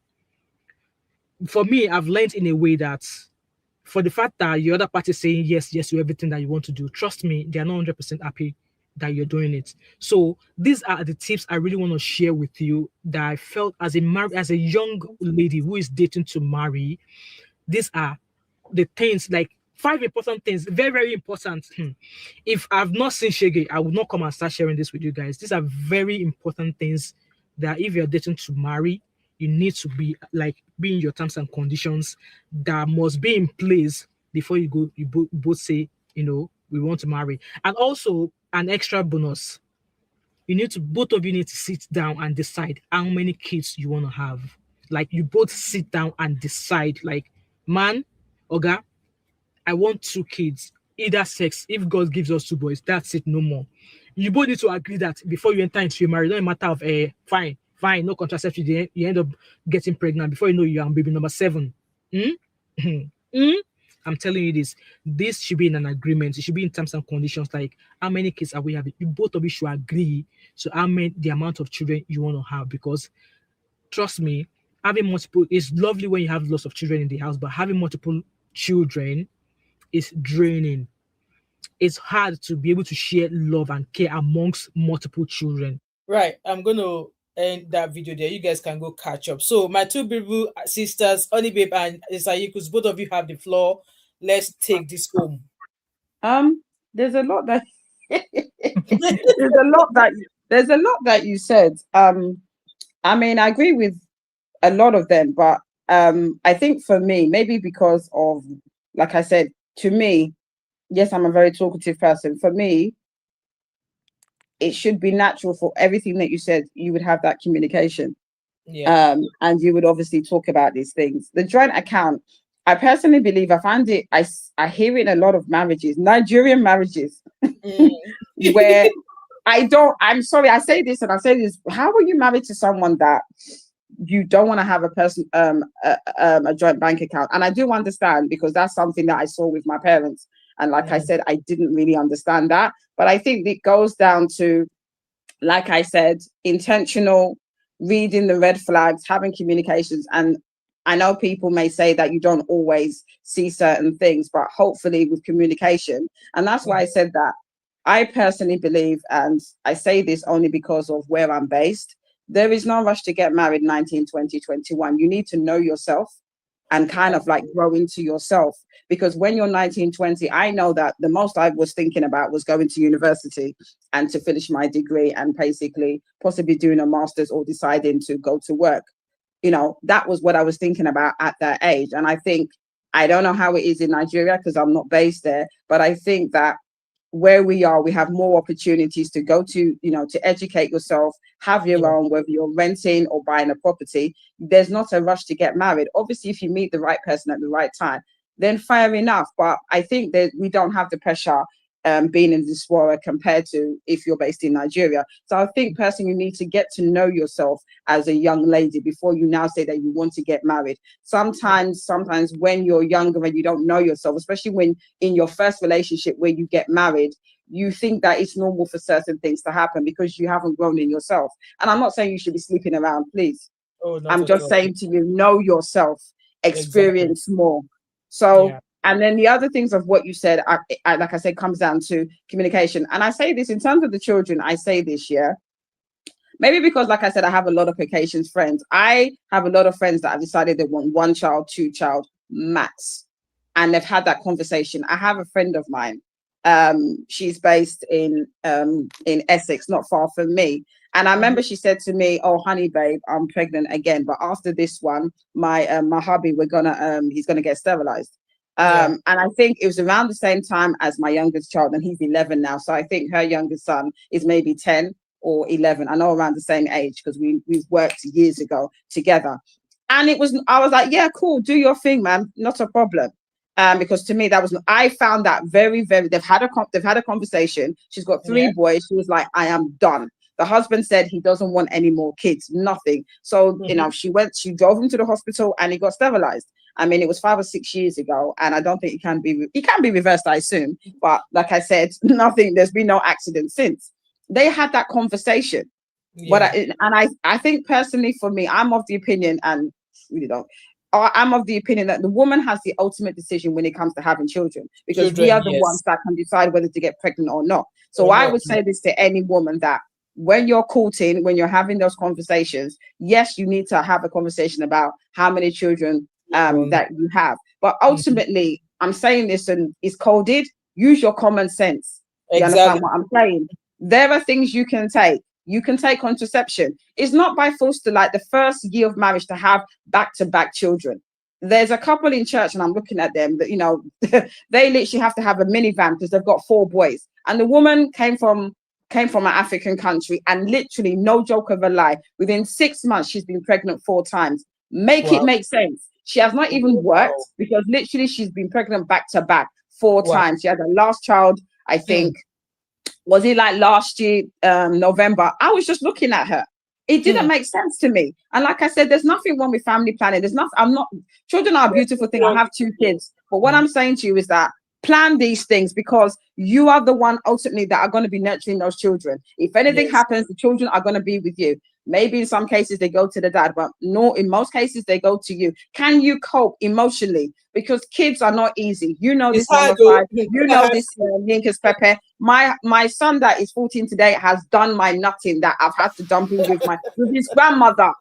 For me, I've learned in a way that, for the fact that the other party is saying yes to everything that you want to do, trust me, they are not 100% happy that you're doing it. So these are the tips I really want to share with you that I felt as a young lady who is dating to marry. These are the things, like 5 important things, very, very important. If I've not seen Shege, I would not come and start sharing this with you guys. These are very important things that if you're dating to marry, you need to be in your terms and conditions that must be in place before you go. You both say, we want to marry. And also, an extra bonus: both of you need to sit down and decide how many kids you want to have. Like, you both sit down and decide, like, man, Oga, I want 2 kids, either sex. If God gives us 2 boys, that's it, no more. You both need to agree that before you enter into a marriage, not a matter of fine, no contraception, you end up getting pregnant. Before you know, you are on baby number 7. I'm telling you this. This should be in an agreement. It should be in terms and conditions, like how many kids are we having. You both of you should agree to how many, the amount of children you want to have, because trust me, having multiple is lovely when you have lots of children in the house, but having multiple children is draining. It's hard to be able to share love and care amongst multiple children. Right. I'm going to end that video there. You guys can go catch up. So my 2 beautiful sisters, Honey Babe and Isayikus, both of you have the floor. Let's take this home. There's a lot that there's a lot that you said. I mean, I agree with a lot of them, but I think for me, maybe because of, like I said, to me, yes, I'm a very talkative person. For me, it should be natural for everything that you said. You would have that communication, and you would obviously talk about these things. The joint account, I personally believe, I find it, I hear it in a lot of marriages, Nigerian marriages, where I'm sorry, I say this and I say this. How are you married to someone that you don't want to have a person, a joint bank account? And I do understand, because that's something that I saw with my parents. And like I said, I didn't really understand that. But I think it goes down to, like I said, intentional, reading the red flags, having communications. And I know people may say that you don't always see certain things, but hopefully with communication. And that's why I said that I personally believe, and I say this only because of where I'm based, there is no rush to get married 19, 20, 21. You need to know yourself and kind of like grow into yourself. Because when you're 19, 20, I know that the most I was thinking about was going to university and to finish my degree and basically possibly doing a master's or deciding to go to work. You know, that was what I was thinking about at that age. And I think, I don't know how it is in Nigeria because I'm not based there, but I think that where we are, we have more opportunities to go to, you know, to educate yourself, have your own, whether you're renting or buying a property. There's not a rush to get married. Obviously, if you meet the right person at the right time, then fair enough. But I think that we don't have the pressure being in diaspora compared to if you're based in Nigeria. So I think personally, you need to get to know yourself as a young lady before you now say that you want to get married. Sometimes when you're younger and you don't know yourself, especially when in your first relationship where you get married, you think that it's normal for certain things to happen because you haven't grown in yourself. And I'm not saying you should be sleeping around, please. I'm just saying to you, know yourself, experience more. So and then the other things of what you said, I like I said, comes down to communication. And I say this in terms of the children, I say this, maybe because, like I said, I have a lot of Caucasians friends. I have a lot of friends that have decided they want 1 child, 2 child, max. And they've had that conversation. I have a friend of mine. She's based in Essex, not far from me. And I remember she said to me, "Oh, honey, babe, I'm pregnant again. But after this one, my hubby, he's gonna get sterilized." And I think it was around the same time as my youngest child, and he's 11 now. So I think her youngest son is maybe 10 or 11. I know around the same age because we've worked years ago together. And I was like, yeah, cool, do your thing, man, not a problem. Because to me, I found that very, very. They've had a conversation. She's got 3 boys. She was like, I am done. The husband said he doesn't want any more kids, nothing. So you know, she drove him to the hospital, and he got sterilized. I mean, it was 5 or 6 years ago, and I don't think it can be reversed, I assume. But like I said, nothing. There's been no accident since. They had that conversation. But I think personally, for me, I'm of the opinion, and really don't. I'm of the opinion that the woman has the ultimate decision when it comes to having children, because we are the ones that can decide whether to get pregnant or not. So I would say this to any woman, that when you're courting, when you're having those conversations, yes, you need to have a conversation about how many children that you have. But ultimately, I'm saying this, and it's coded, use your common sense. You understand what I'm saying? There are things you can take. You can take contraception. It's not by force to, like, the first year of marriage to have back-to-back children. There's a couple in church, and I'm looking at them, that, you know, they literally have to have a minivan because they've got 4 boys. And the woman came from an African country, and literally, no joke of a lie, within 6 months, she's been pregnant 4 times. It make sense. She has not even Wow. worked because literally she's been pregnant back to back 4 times. She had her last child, I think, was it like last year, November? I was just looking at her. It didn't make sense to me. And like I said, there's nothing wrong with family planning. There's nothing, I'm not, children are a beautiful thing. I have 2 kids. But what I'm saying to you is that plan these things because you are the one ultimately that are going to be nurturing those children. If anything happens, the children are going to be with you. Maybe in some cases they go to the dad, but no, in most cases they go to you. Can you cope emotionally? Because kids are not easy. You know this, Mama Five. You know this, Yinka's Pepe. My son that is 14 today has done my nutting that I've had to dump him with his grandmother.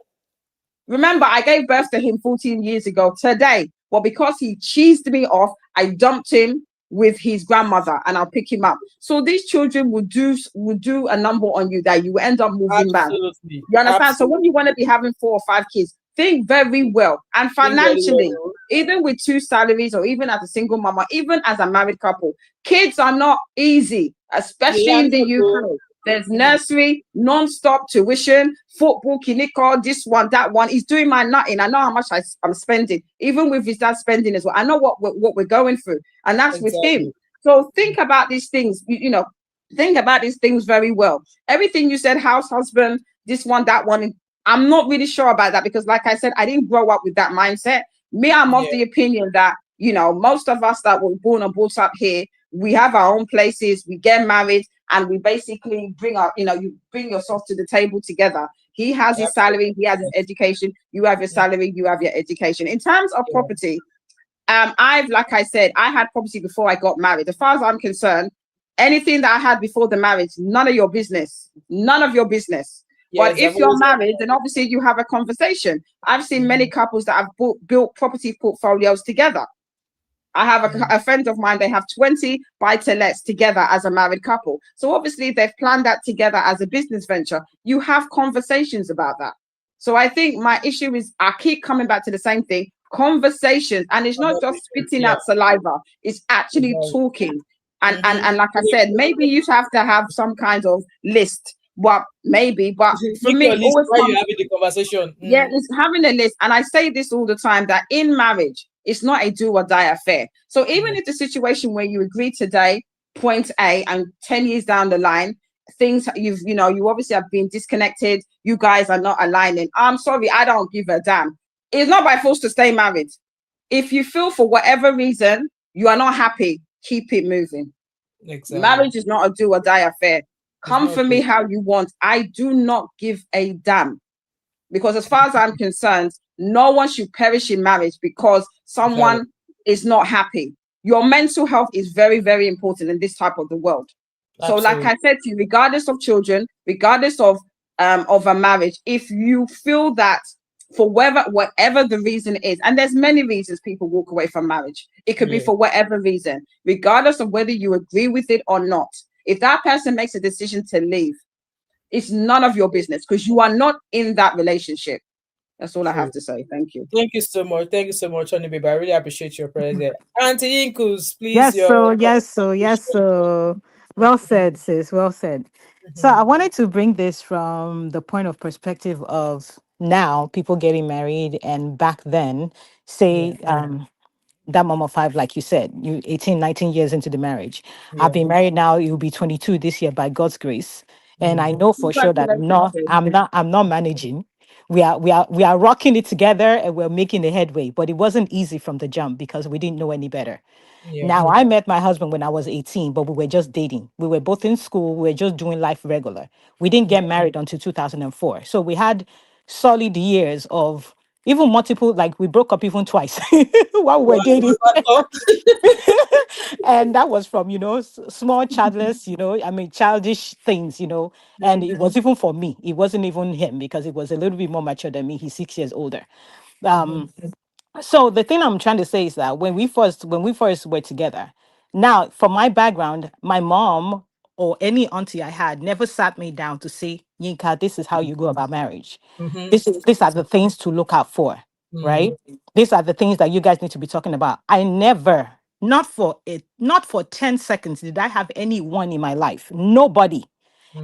Remember, I gave birth to him 14 years ago today. But because he cheesed me off, I dumped him with his grandmother and I'll pick him up. So these children will do a number on you that you will end up moving back. You understand? Absolutely. So when you want to be having 4 or 5 kids, think very well. And financially, even with 2 salaries or even as a single mama, even as a married couple, kids are not easy, especially in the UK. There's nursery, non-stop tuition, football, kiniko, this one, that one. He's doing my nutting. I know how much I'm spending, even with his dad spending as well. I know what we're going through, and that's with him. So think about these things, think about these things very well. Everything you said, house husband, this one, that one, I'm not really sure about that because like I said, I didn't grow up with that mindset. Me, I'm of the opinion that, most of us that were born and brought up here, we have our own places, we get married, and we basically bring our, you bring yourself to the table together. He has his salary, he has his education, you have your salary, you have your education. In terms of property, like I said, I had property before I got married. As far as I'm concerned, anything that I had before the marriage, none of your business. None of your business. Yes, but if you're married, then obviously you have a conversation. I've seen many couples that have built property portfolios together. I have a friend of mine, they have 20 buy-to-lets together as a married couple. So obviously they've planned that together as a business venture. You have conversations about that. So I think my issue is I keep coming back to the same thing, conversations. And it's not just spitting out saliva, it's actually talking. And like I said, maybe you have to have some kind of list. But for me, always while you're having the conversation. Yeah, it's having a list. And I say this all the time that in marriage, it's not a do or die affair. So even if the situation where you agree today, point A, and 10 years down the line, things you obviously have been disconnected, you guys are not aligning. I'm sorry, I don't give a damn. It's not by force to stay married. If you feel for whatever reason you are not happy, keep it moving. Exactly. Marriage is not a do or die affair. Come for me how you want. I do not give a damn. Because as far as I'm concerned, no one should perish in marriage because someone is not happy. Your mental health is very, very important in this type of the world. Absolutely. So like I said to you, regardless of children, regardless of a marriage, if you feel that for whatever the reason is, and there's many reasons people walk away from marriage. It could be for whatever reason, regardless of whether you agree with it or not. If that person makes a decision to leave, it's none of your business because you are not in that relationship. That's all I have to say. Thank you. Thank you so much. Thank you so much, Honey Baby. I really appreciate your presence. Auntie Inkus, please. Yes, so. Well said, sis. Well said. So I wanted to bring this from the point of perspective of now people getting married and back then, say, that mom of 5, like you said, you 18, 19 years into the marriage. I've been married now, you'll be 22 this year by God's grace. And I know for sure that I'm not managing. We are rocking it together and we're making the headway, but it wasn't easy from the jump because we didn't know any better. Now, I met my husband when I was 18, but we were just dating. We were both in school. We were just doing life regular. We didn't get married until 2004. So we had solid years of even multiple, like we broke up even twice while we were dating. And that was from, small childless, childish things, and it was even for me. It wasn't even him because he was a little bit more mature than me. He's 6 years older. So the thing I'm trying to say is that when we first were together, now from my background, my mom or any auntie I had never sat me down to say, Yinka, this is how you go about marriage. These are the things to look out for, right? These are the things that you guys need to be talking about. I never, not for 10 seconds, did I have anyone in my life. Nobody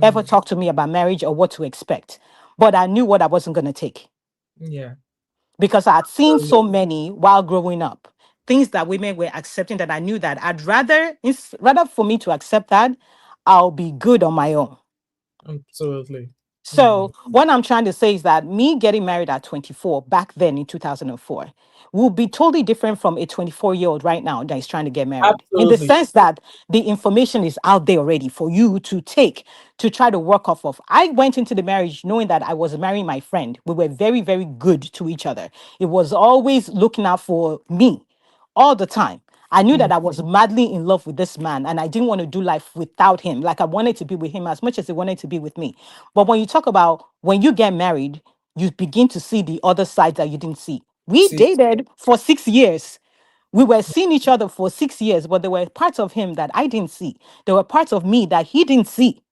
ever talked to me about marriage or what to expect. But I knew what I wasn't going to take. Yeah. because I had seen so many while growing up. Things that women were accepting that I knew that I'd rather, rather for me to accept that, I'll be good on my own. Absolutely. So what I'm trying to say is that me getting married at 24 back then in 2004 will be totally different from a 24-year-old right now that is trying to get married. In the Absolutely. sense that the information is out there already for you to take to try to work off of. I went into the marriage knowing that I was marrying my friend. We were very, very good to each other. It was always looking out for me all the time. I knew that I was madly in love with this man and I didn't want to do life without him. Like I wanted to be with him as much as he wanted to be with me. But when you talk about when you get married, you begin to see the other side that you didn't see. We See. dated for 6 years. We were seeing each other for 6 years, but there were parts of him that I didn't see. There were parts of me that he didn't see.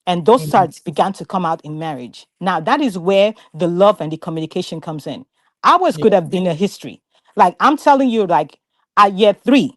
And those sides began to come out in marriage. Now, that is where the love and the communication comes in. Ours Yeah. could have been a history. Like I'm telling you, like at year 3,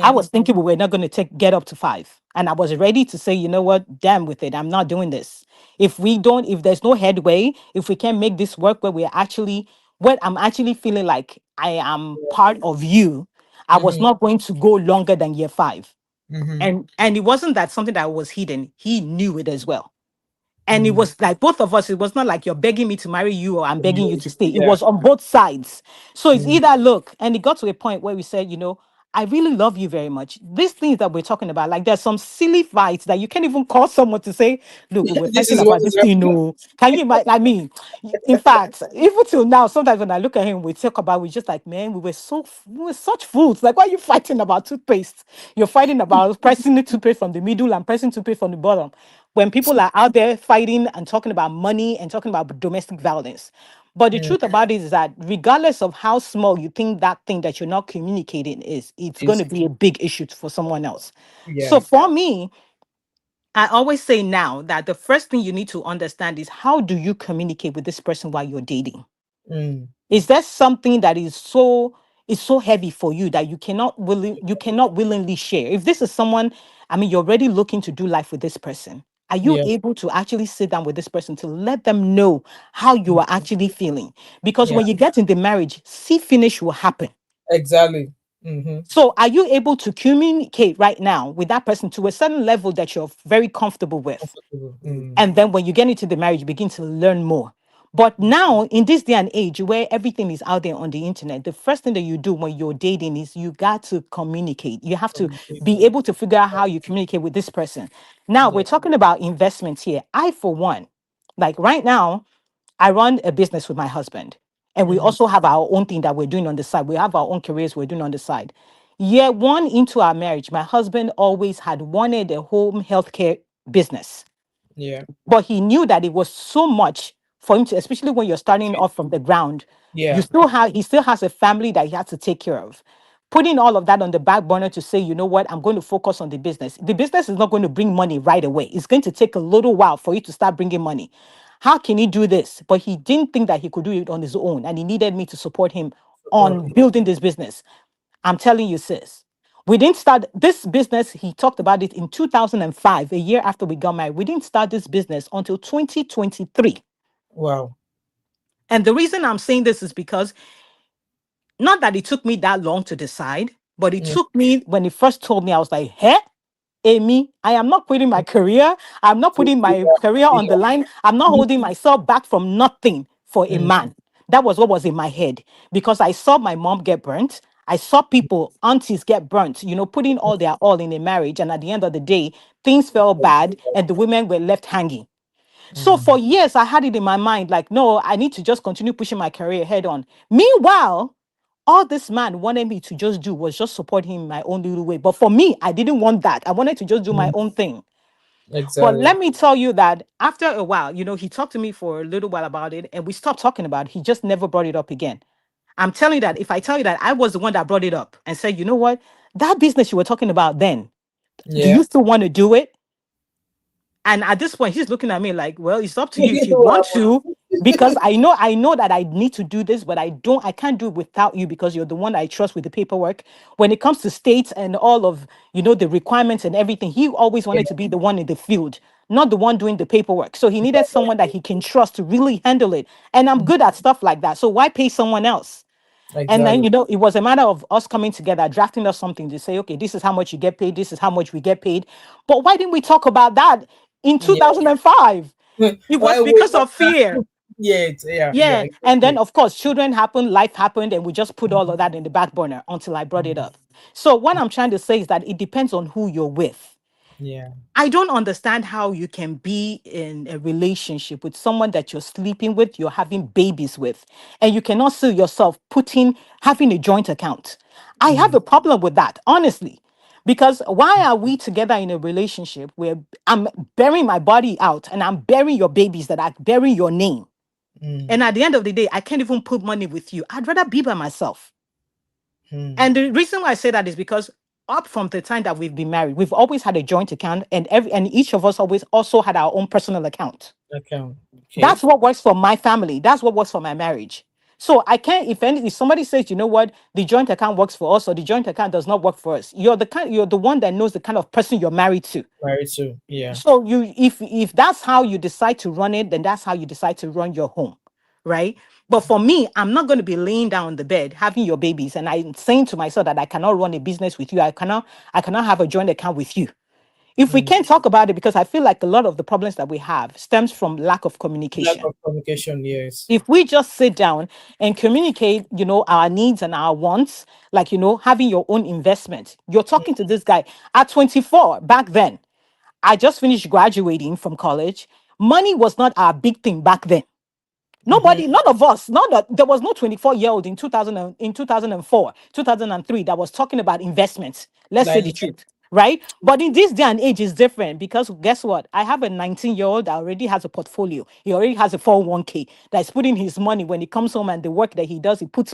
I Mm-hmm. was thinking we were not going to get up to 5. And I was ready to say, you know what, damn with it. I'm not doing this. If there's no headway, if we can't make this work where we're actually, when I'm actually feeling like I am part of you, I was Mm-hmm. not going to go longer than year 5. Mm-hmm. And it wasn't that something that was hidden. He knew it as well. And it Mm. was like both of us, it was not like you're begging me to marry you or I'm begging you to stay. It Yeah. was on both sides. So it's Mm. either look, and it got to a point where we said, I really love you very much. These things that we're talking about, like there's some silly fights that you can't even call someone to say, look, we were This fighting is what about is this thing. happening. No, can you imagine? I mean, in fact, even till now, sometimes when I look at him, we talk about, we just like, man, we were such fools. Like, why are you fighting about toothpaste? You're fighting about pressing the toothpaste from the middle and pressing toothpaste from the bottom. When people are out there fighting and talking about money and talking about domestic violence. But the Mm. truth about it is that regardless of how small you think that thing that you're not communicating is, it's going to Is be a big issue for someone else. So yeah. for me, I always say now that the first thing you need to understand is how do you communicate with this person while you're dating? Mm. Is there something that is so heavy for you that you cannot willingly share? If this is someone, I mean, you're already looking to do life with this person. Are you Yeah. able to actually sit down with this person to let them know how you Mm. are actually feeling? Because Yeah. when you get in the marriage, see finish will happen. Exactly. Mm-hmm. So are you able to communicate right now with that person to a certain level that you're very comfortable with? Comfortable. Mm. And then when you get into the marriage, you begin to learn more. But now, in this day and age where everything is out there on the internet, the first thing that you do when you're dating is you got to communicate. You have to be able to figure out how you communicate with this person. Now, Yeah. we're talking about investments here. I, for one, like right now, I run a business with my husband, and we Mm-hmm. also have our own thing that we're doing on the side. We have our own careers we're doing on the side. Year 1 into our marriage, my husband always had wanted a home healthcare business, Yeah. but he knew that it was so much for him to, especially when you're starting off from the ground. Yeah. He still has a family that he has to take care of. Putting all of that on the back burner to say, you know what, I'm going to focus on the business. The business is not going to bring money right away. It's going to take a little while for you to start bringing money. How can he do this? But he didn't think that he could do it on his own, and he needed me to support him Support. on building this business. I'm telling you, sis. We didn't start this business. He talked about it in 2005, a year after we got married. We didn't start this business until 2023. Wow. And the reason I'm saying this is because not that it took me that long to decide, but it Yeah. took me when he first told me, I was like, hey, Amy, I am not quitting my career. I'm not putting my career on the line. I'm not holding myself back from nothing for a Mm. man. That was what was in my head because I saw my mom get burnt. I saw people, aunties get burnt, putting all their all in a marriage. And at the end of the day, things fell bad and the women were left hanging. So Mm. for years, I had it in my mind like, no, I need to just continue pushing my career head on. Meanwhile, all this man wanted me to just do was just support him in my own little way. But for me, I didn't want that. I wanted to just do my Mm. own thing. But Exactly. let me tell you that after a while, he talked to me for a little while about it and we stopped talking about it. He just never brought it up again. I'm telling you that if I tell you that I was the one that brought it up and said, you know what, that business you were talking about then, do Yeah. you still want to do it? And at this point, he's looking at me like, well, it's up to you if you want Wow. to, because I know that I need to do this, but I can't do it without you because you're the one I trust with the paperwork. When it comes to states and all of, the requirements and everything, he always Yeah. wanted to be the one in the field. not the one doing the paperwork. So he needed someone that he can trust to really handle it. And I'm good at stuff like that. So why pay someone else? And then, Exactly. you know, it was a matter of us coming together, drafting us something to say, okay, this is how much you get paid. This is how much we get paid. But why didn't we talk about that in Yeah. 2005? It Why was wait because for of fear. that? Yeah, yeah, Yeah. And then, exactly. of course, children happened, life happened, and we just put all of that in the back burner until I brought it up. So, what I'm trying to say is that it depends on who you're with. Yeah. I don't understand how you can be in a relationship with someone that you're sleeping with, you're having babies with, and you cannot see yourself having a joint account. I have a problem with that, honestly. Because why are we together in a relationship where I'm burying my body out and I'm burying your babies that I bury your name? Mm, And at the end of the day, I can't even put money with you. I'd rather be by myself. mm. And the reason why I say that is because up from the time that we've been married, we've always had a joint account, and each of us always also had our own personal account. Account. Okay. That's what works for my family. That's what works for my marriage. So I can't, if somebody says, you know what, the joint account works for us or the joint account does not work for us, you're the one that knows the kind of person you're married to. Married too. Yeah. So if that's how you decide to run it, then that's how you decide to run your home, right? But for me, I'm not going to be laying down on the bed having your babies, and I'm saying to myself that I cannot run a business with you. I cannot have a joint account with you. If we Mm. can't talk about it, because I feel like a lot of the problems that we have stems from lack of Lack communication. of communication. Yes. If we just sit down and communicate, you know, our needs and our wants, like, you know, having your own investment. You're talking to this guy at 24 back then. I just finished graduating from college. Money was not our big thing back then. Mm-hmm. Nobody, none of us, there was no 24-year-old in 2004, 2003 that was talking about investments. Let's say Like the truth, right? But in this day and age, it's different because guess what? I have a 19-year-old that already has a portfolio. He already has a 401k that's putting his money when he comes home and the work that he does, he puts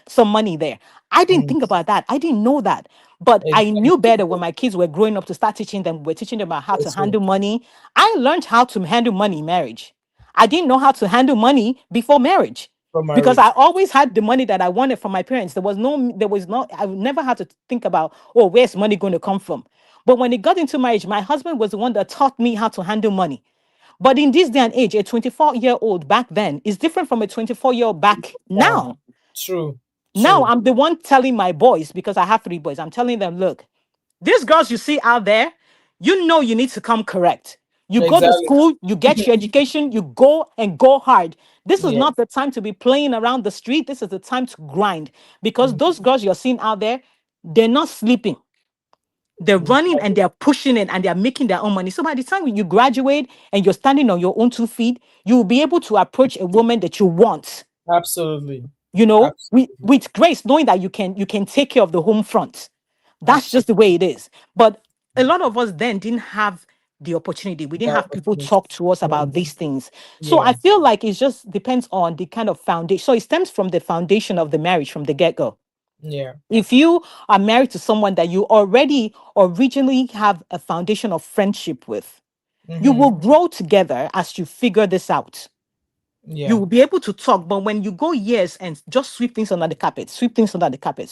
some money there. I didn't mm, think about that. I didn't know that. But I knew exactly. better when my kids were growing up to start teaching them. We're teaching them about how to Also handle money. I learned how to handle money in marriage. I didn't know how to handle money before marriage for because I marriage. always had the money that I wanted from my parents. I never had to think about, oh, where's money going to come from? But when it got into marriage, my husband was the one that taught me how to handle money. But in this day and age, a 24-year-old back then is different from a 24-year-old back Now, now. true, Now true. I'm the one telling my boys, because I have 3 boys, I'm telling them, look, these girls you see out there, you know you need to come correct. You go to Exactly. school, you get your education, you go hard. This is Yeah. not the time to be playing around the street. This is the time to grind because Mm, those girls you're seeing out there, they're not sleeping. They're running and they're pushing it and they're making their own money. So by the time you graduate and you're standing on your own 2 feet, you will be able to approach a woman that you want, absolutely. you know, Absolutely. with grace, knowing that you can take care of the home front. That's just the Absolutely. way it is. But a lot of us then didn't have the opportunity. We didn't That have people opportunity. talk to us about Mm, these things. So I yeah. feel like it just depends on the kind of foundation. So it stems from the foundation of the marriage from the get-go. Yeah. If you are married to someone that you already originally have a foundation of friendship with, you Mm-hmm. will grow together as you figure this out. You Yeah. will be able to talk, but when you go years and just sweep things under the carpet, sweep things under the carpet,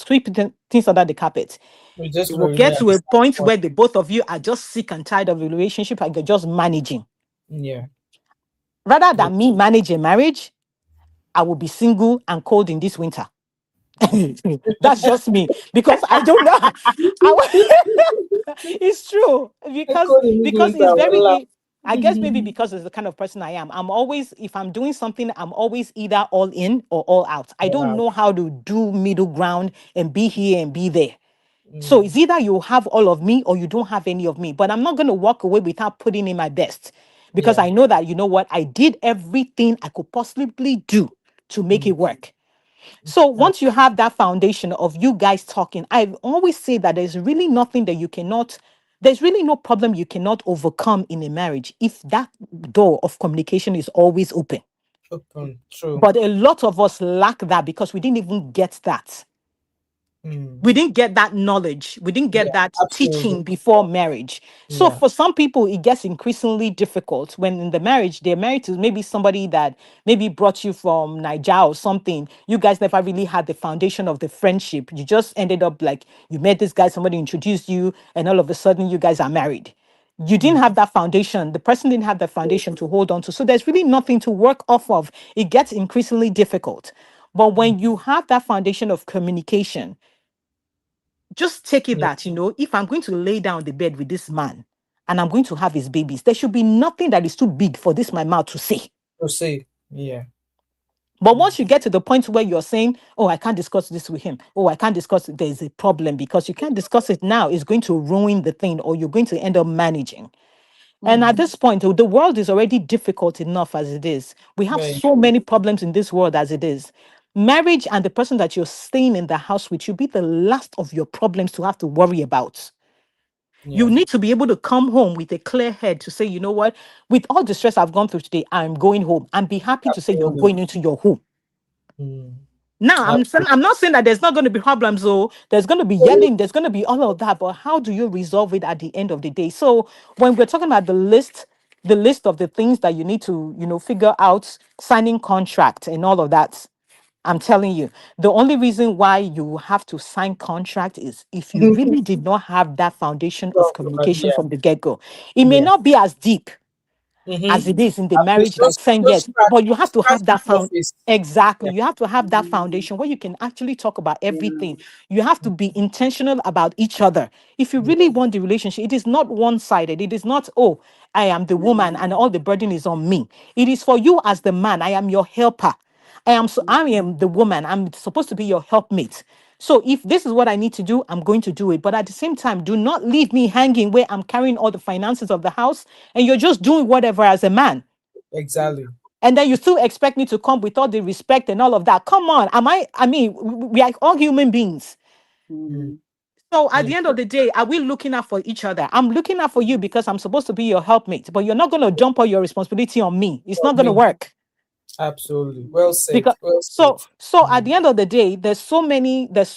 things under the carpet, We just it will remain get at to the a same point point. where the both of you are just sick and tired of the relationship and you're just managing. Yeah. Rather Yeah. than me manage a marriage, I will be single and cold in this winter. That's just me because I don't know. It's true I because call him because winter. it's very. Wallah. I guess maybe because it's the kind of person I am. I'm always, if I'm doing something, I'm always either all in or all out. I don't Wow. know how to do middle ground and be here and be there. So Mm, it's either you have all of me or you don't have any of me. But I'm not going to walk away without putting in my best because yeah. I know that, you know what, I did everything I could possibly do to make Mm, it work. So once you abs- have that foundation of you guys talking, I always say that there's really no problem you cannot overcome in a marriage if that door of communication is always open. open. True. But a lot of us lack that because we didn't even get that. Mm, We didn't get that knowledge. We didn't get yeah. that Absolutely. teaching before marriage. So Yeah. for some people, it gets increasingly difficult when in the marriage, they're married to maybe somebody that maybe brought you from Nigeria or something. You guys never really had the foundation of the friendship. You just ended up like you met this guy, somebody introduced you, and all of a sudden you guys are married. You didn't have that foundation. The person didn't have the foundation to hold on to. So there's really nothing to work off of. It gets increasingly difficult. But when you have that foundation of communication, just take it that, if I'm going to lay down the bed with this man and I'm going to have his babies, there should be nothing that is too big for this my mouth to say. Yeah. But once you get to the point where you're saying, oh, I can't discuss this with him. Oh, I can't discuss it. There's a problem because you can't discuss it now. It's going to ruin the thing, or you're going to end up managing. And at this point, the world is already difficult enough as it is. We have so many problems in this world as it is. Marriage and the person that you're staying in the house with should be the last of your problems to have to worry about. You need to be able to come home with a clear head to say, you know what, with all the stress I've gone through today, I'm going home, and be happy to say you're going into your home. Now, I'm not saying that there's not going to be problems, though. There's going to be yelling, there's going to be all of that, but how do you resolve it at the end of the day? So when we're talking about the list of the things that you need to, figure out, signing contract and all of that, I'm telling you, the only reason why you have to sign contract is if you really did not have that foundation of communication from the get-go. It may not be as deep as it is in the marriage, like saying yes, but you have to have that exactly. You have to have that foundation where you can actually talk about everything. You have to be intentional about each other. If you really want the relationship, it is not one-sided. It is not, oh, I am the woman and all the burden is on me. It is for you as the man. I am your helper. I am the woman. I'm supposed to be your helpmate. So if this is what I need to do, I'm going to do it. But at the same time, do not leave me hanging where I'm carrying all the finances of the house and you're just doing whatever as a man. Exactly. And then you still expect me to come with all the respect and all of that. Come on. I mean, we are all human beings. So at the end of the day, are we looking out for each other? I'm looking out for you because I'm supposed to be your helpmate, but you're not going to jump all your responsibility on me. It's not going to work. Absolutely. Well said. Because so at the end of the day, there's so many things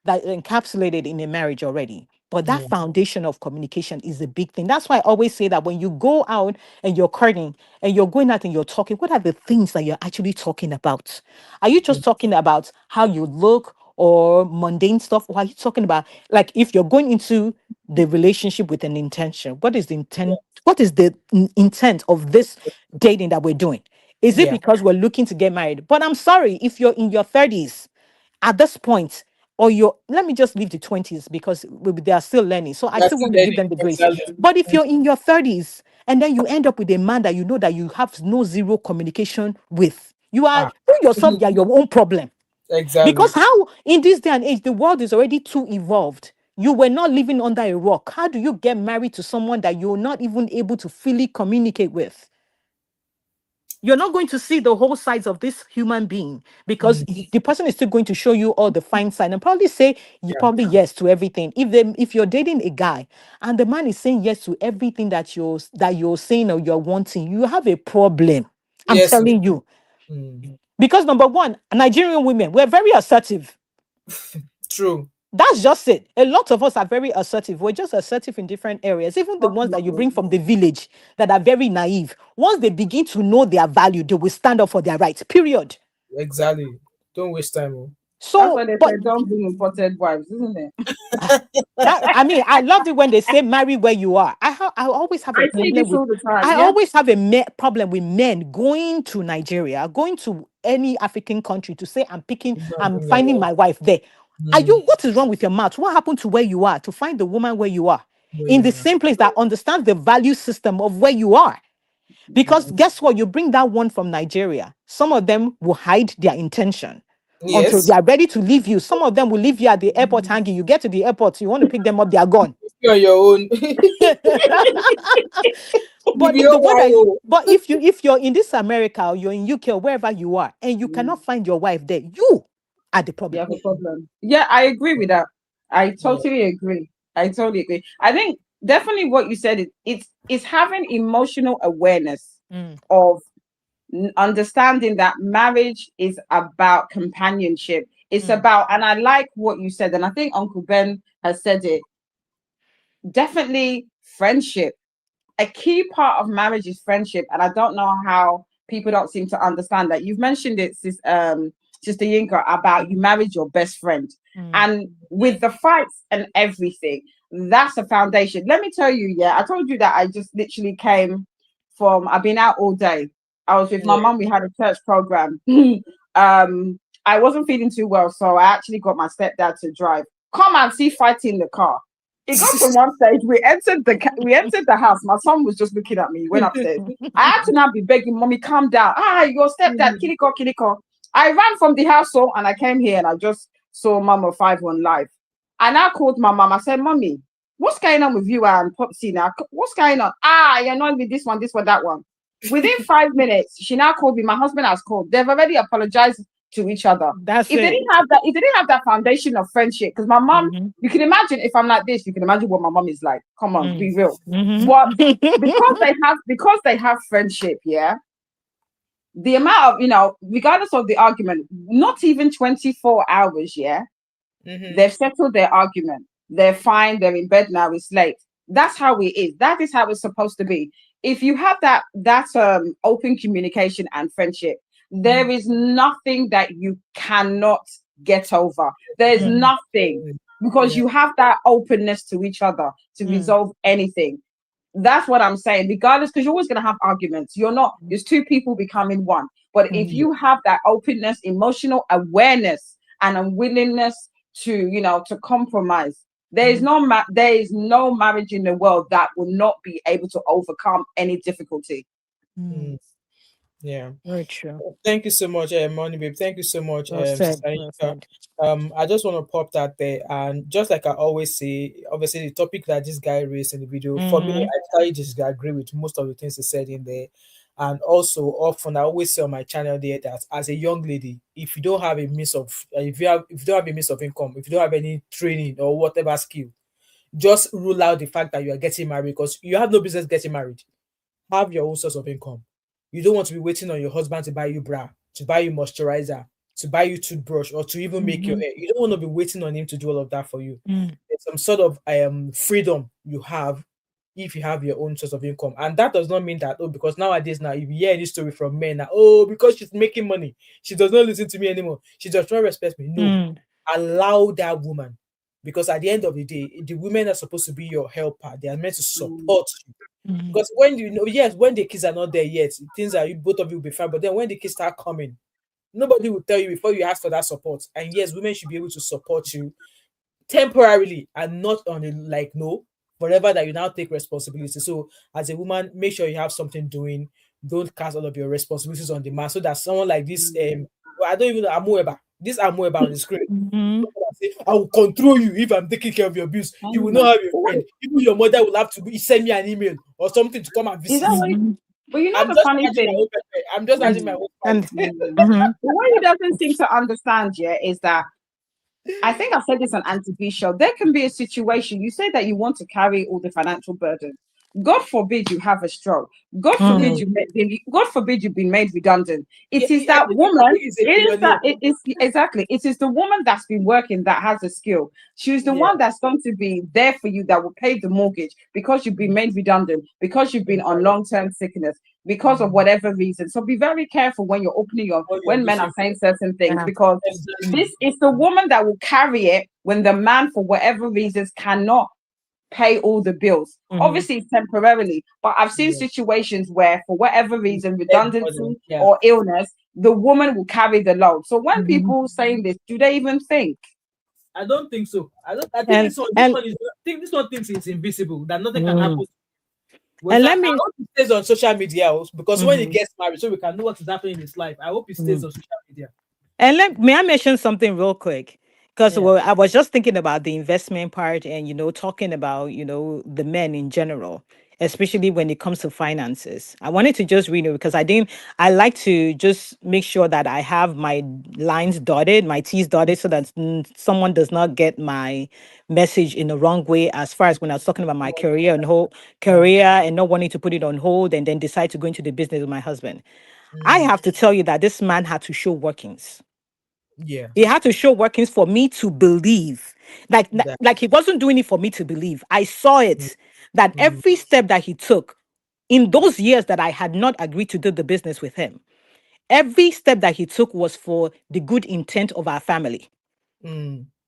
that are encapsulated in a marriage already. But that foundation of communication is a big thing. That's why I always say that when you go out and you're courting and you're going out and you're talking, what are the things that you're actually talking about? Are you just talking about how you look or mundane stuff? Or are you talking about, like, if you're going into the relationship with an intention, what is the intent? What is the intent of this dating that we're doing? Is it because we're looking to get married? But I'm sorry, if you're in your 30s at this point, or let me just leave the 20s because they are still learning. So I still want to give them the grace. But if you're in your 30s and then you end up with a man that you know that you have zero communication with, you yourself, you are your own problem. Exactly. Because how in this day and age, the world is already too evolved. You were not living under a rock. How do you get married to someone that you're not even able to fully communicate with? You're not going to see the whole sides of this human being because the person is still going to show you all the fine side and probably say probably yes to everything. If you're dating a guy and the man is saying yes to everything that you're saying or you're wanting, you have a problem. I'm telling you. Because number one, Nigerian women, we're very assertive. True. That's just it. A lot of us are very assertive. We're just assertive in different areas. Even the ones that you bring from the village that are very naive. Once they begin to know their value, they will stand up for their rights. Period. Exactly. Don't waste time. So, that's why they say don't bring imported wives, isn't it? I loved it when they say marry where you are. I always have a problem with all the time. I always have a problem with men going to Nigeria, going to any African country to say I'm finding my wife there. What is wrong with your mouth? What happened to where you are to find the woman where you are? In the same place that understands the value system of where you are. Because guess what? You bring that one from Nigeria. Some of them will hide their intention until they are ready to leave you. Some of them will leave you at the airport hanging. You get to the airport, you want to pick them up, they are gone. You're on your own. But if you're in this America or you're in UK or wherever you are and you cannot find your wife there, you are the problem. You have a problem. Yeah, I agree with that. I totally agree. I think definitely what you said it's having emotional awareness of understanding that marriage is about companionship. It's about, and I like what you said, and I think Uncle Ben has said it, definitely friendship. A key part of marriage is friendship, and I don't know how people don't seem to understand that. You've mentioned it, Sister Yinka, about you married your best friend. And with the fights and everything, That's a foundation. Let me tell you, yeah, I told you that I just literally came from, I've been out all day. I was with my mom. We had a church program. I wasn't feeling too well, so I actually got my stepdad to drive. Come and see fighting in the car. It got to one stage. We entered the house. My son was just looking at me. He went upstairs. I had to now be begging, "Mommy, calm down. Ah, your stepdad, Kiliko, Kiliko." I ran from the household and I came here and I just saw Mama 5 on live. And I called my mom. I said, "Mommy, what's going on with you and Popsy now? What's going on? Ah, you're not with this one, that one." Within 5 minutes, she now called me. My husband has called. They've already apologized to each other. That's If they didn't have that foundation of friendship, because my mom, you can imagine if I'm like this, you can imagine what my mom is like. Come on, be real. But because they have friendship, yeah. The amount of, regardless of the argument, not even 24 hours, yeah, they've settled their argument. They're fine. They're in bed now. It's late. That's how it is. That is how it's supposed to be. If you have that open communication and friendship, there is nothing that you cannot get over. There's nothing, because you have that openness to each other to resolve anything. That's what I'm saying. Regardless, because you're always going to have arguments. There's two people becoming one. But if you have that openness, emotional awareness, and a willingness to compromise, there is no marriage in the world that will not be able to overcome any difficulty. Yeah, very true. Thank you so much, Money Babe. Thank you so much, Sister Anika. I just want to pop that there, and just like I always say, obviously the topic that this guy raised in the video, for me, I just agree with most of the things he said in there. And also, often I always say on my channel there that as a young lady, if you don't have a means of, if you don't have a means of income, if you don't have any training or whatever skill, just rule out the fact that you are getting married, because you have no business getting married. Have your own source of income. You don't want to be waiting on your husband to buy you bra, to buy you moisturizer, to buy you toothbrush, or to even make your hair. You don't want to be waiting on him to do all of that for you. There's some sort of freedom you have if you have your own source of income. And that does not mean that, because nowadays now, if you hear any story from men, now, because she's making money, she does not listen to me anymore, she does not respect me. No, allow that woman, because at the end of the day, the women are supposed to be your helper. They are meant to support you. Because when when the kids are not there yet, things are, both of you will be fine. But then when the kids start coming, nobody will tell you before you ask for that support. And yes, women should be able to support you temporarily and not on forever, that you now take responsibility. So as a woman, make sure you have something doing. Don't cast all of your responsibilities on the man, so that someone like this, I don't even know Amueba. This Amueba on the screen. I will control you if I'm taking care of your bills. You will not have your friend. Even your mother will have to send me an email or something to come and visit. But you know the funny thing. I'm just adding my own. The one he doesn't seem to understand yet is that, I think I said this on Auntie B show, there can be a situation, you say that you want to carry all the financial burden. God forbid you have a stroke. God forbid you've been made redundant. It is that woman. It is the woman that's been working that has a skill. She's the one that's going to be there for you, that will pay the mortgage, because you've been made redundant, because you've been on long-term sickness, because of whatever reason. So be very careful when you're opening when men are saying certain things, because this is the woman that will carry it when the man, for whatever reasons, cannot pay all the bills. Obviously it's temporarily, but I've seen situations where, for whatever reason, redundancy or illness, the woman will carry the load. So when people saying this, do they even think? I don't think so. I think this one thinks it's invisible, that nothing can happen. Well, I hope he stays on social media, because when he gets married, so we can know what is happening in his life. I hope he stays on social media. And may I mention something real quick? Because I was just thinking about the investment part, and talking about the men in general, especially when it comes to finances. I wanted to just read it, because I like to just make sure that I have my lines dotted, my T's dotted, so that someone does not get my message in the wrong way, as far as when I was talking about my career and not wanting to put it on hold and then decide to go into the business with my husband. I have to tell you that this man had to show workings. Yeah, he had to show workings for me to believe. Like he wasn't doing it for me to believe. I saw it, that every step that he took in those years that I had not agreed to do the business with him, every step that he took was for the good intent of our family.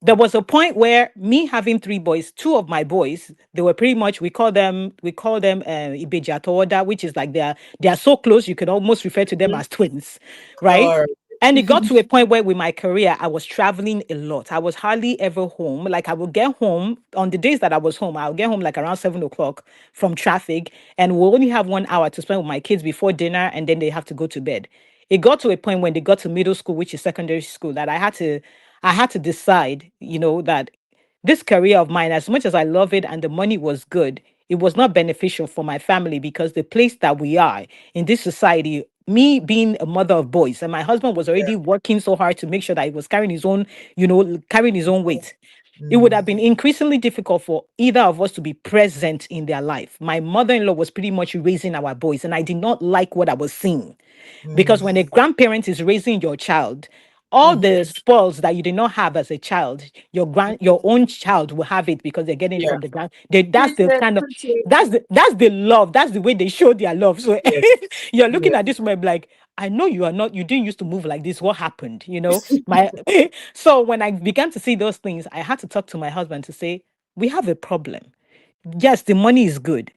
there was a point where me having 3 boys, 2 of my boys, they were pretty much, we call them Ibeja Towoda, which is like they are so close you could almost refer to them as twins, right? Or And it got to a point where with my career, I was traveling a lot. I was hardly ever home. Like I would get home on the days that I was home, I'll get home like around 7 o'clock from traffic, and we'll only have 1 hour to spend with my kids before dinner, and then they have to go to bed. It got to a point when they got to middle school, which is secondary school, that I had to decide, that this career of mine, as much as I love it and the money was good, it was not beneficial for my family, because the place that we are in this society, me being a mother of boys, and my husband was already working so hard to make sure that he was carrying his own, carrying his own weight. It would have been increasingly difficult for either of us to be present in their life. My mother-in-law was pretty much raising our boys, and I did not like what I was seeing. Because when a grandparent is raising your child, all the spoils that you did not have as a child, your own child will have it, because they're getting it from the grand. That's the kind of that's the love. That's the way they show their love. So you're looking at this woman like, I know you are not. You didn't used to move like this. What happened? My. So when I began to see those things, I had to talk to my husband to say, we have a problem. Yes, the money is good.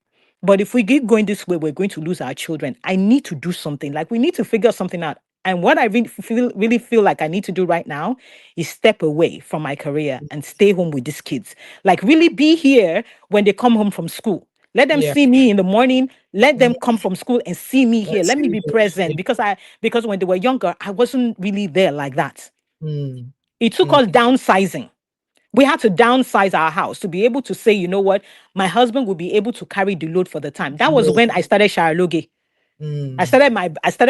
But if we keep going this way, we're going to lose our children. I need to do something. Like we need to figure something out. And what I really feel like I need to do right now is step away from my career and stay home with these kids. Like really be here when they come home from school. Let them see me in the morning. Let them come from school and see me here. Let me be present, because when they were younger, I wasn't really there like that. It took us downsizing. We had to downsize our house to be able to say, you know what, my husband will be able to carry the load for the time. That was when I started Sharaloge. I started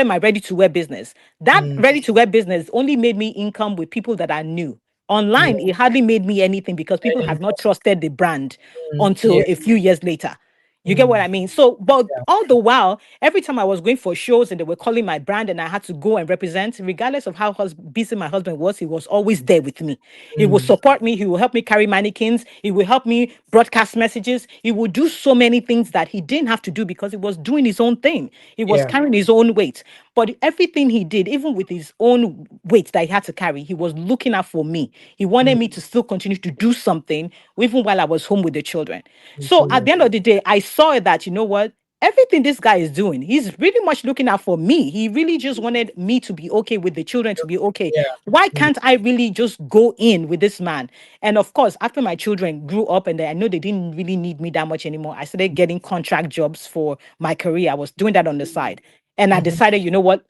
my ready-to-wear business. That ready-to-wear business only made me income with people that I knew. Online, it hardly made me anything, because people had not trusted the brand until a few years later. You get what I mean? So, but all the while, every time I was going for shows and they were calling my brand and I had to go and represent, regardless of how busy my husband was, he was always there with me. He will support me. He will help me carry mannequins. He will help me broadcast messages. He will do so many things that he didn't have to do, because he was doing his own thing. He was carrying his own weight. But everything he did, even with his own weight that he had to carry, he was looking out for me. He wanted me to still continue to do something, even while I was home with the children. So at the end of the day, I saw that, you know what? Everything this guy is doing, he's really much looking out for me. He really just wanted me to be okay, with the children to be okay. Why can't I really just go in with this man? And of course, after my children grew up and I know they didn't really need me that much anymore, I started getting contract jobs for my career. I was doing that on the side. And I decided, you know what?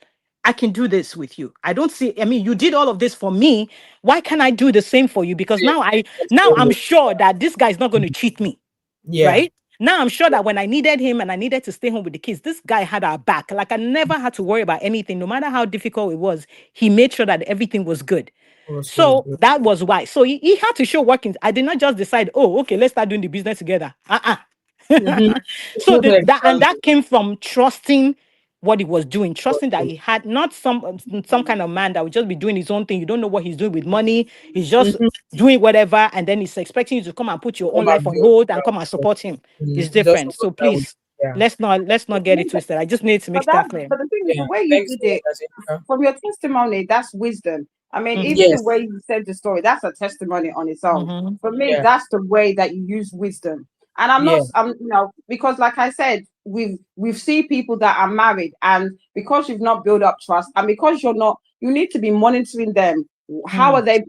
I can do this with you. I don't see, I mean, you did all of this for me. Why can't I do the same for you? Because now I'm sure that this guy is not going to cheat me. Right? Now I'm sure that when I needed him and I needed to stay home with the kids, this guy had our back. Like I never had to worry about anything, no matter how difficult it was. He made sure that everything was good. So that was why. So he had to show working. I did not just decide, oh, okay, let's start doing the business together. So that came from trusting what he was doing, trusting that he had not some kind of man that would just be doing his own thing. You don't know what he's doing with money. He's just doing whatever, and then he's expecting you to come and put your own life on hold and come and support him. It's different. So please, let's not get it twisted. I just need to make that clear. But the thing is, the way you did it, from your testimony, that's wisdom. I mean, even the way you said the story, that's a testimony on its own. For me, that's the way that you use wisdom. And I'm because like I said, we've seen people that are married, and because you've not built up trust, and because you need to be monitoring them. How are they?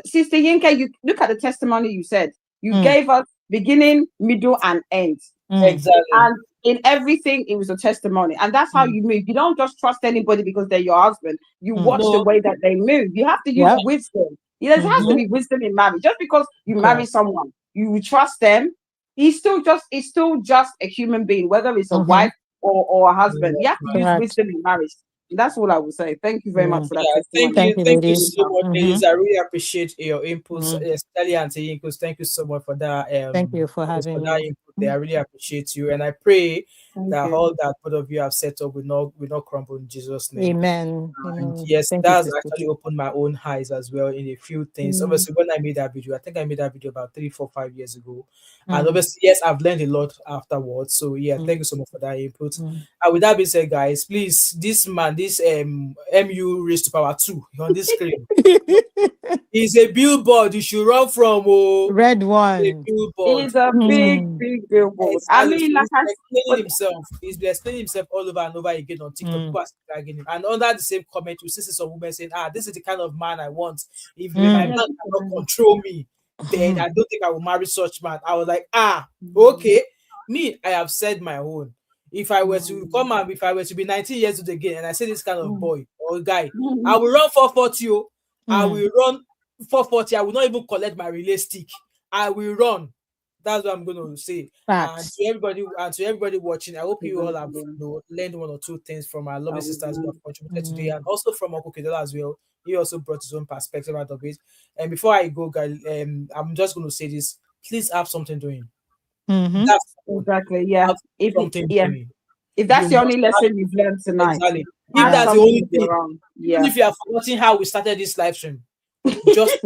Sister Yinka, you look at the testimony you said. You gave us beginning, middle, and end. Exactly. And in everything, it was a testimony. And that's how you move. You don't just trust anybody because they're your husband. You watch the way that they move. You have to use wisdom. There has to be wisdom in marriage. Just because you marry someone, you trust them. He's still just a human being, whether it's a wife or a husband. You have to use wisdom in marriage. That's all I would say. Thank you very much for that testimony. Thank you so much, ladies. I really appreciate your inputs, especially Auntie Inputs. Thank you so much for that. Thank you for having me. Input there. I really appreciate you, and I pray that all that both of you have set up will not crumble in Jesus' name. Amen. And Amen. yes, Thank you, that's sister. actually opened my own eyes as well in a few things. Obviously, when I made that video, I think I made that video about 3, 4, 5 years ago. And obviously, yes, I've learned a lot afterwards. So yeah, thank you so much for that input. And with that being said, guys, please, this man, this MU raised to power 2 on this screen is a billboard you should run from. Red one. It's a big billboard. I mean, like he's explaining himself. He's been explaining himself all over and over again on TikTok. People are dragging him. And under the same comment, you see some women saying, this is the kind of man I want. If my man cannot control me, then I don't think I will marry such man. I was like, okay. Me, I have said my own. If I were to come and if I were to be 19 years old again and I say this kind of boy or guy, I will run 440. I will run 440. I will not even collect my relay stick. I will run. That's what I'm going to say. And to everybody watching, I hope you all have learned one or two things from our lovely sisters who have contributed today, and also from Uncle Kedola as well. He also brought his own perspective out of it. And before I go, guys, I'm just going to say this: please have something doing. That's exactly, yeah. If that's the only lesson you've learned tonight, exactly. If that's the only thing, even if you are forgetting how we started this live stream, just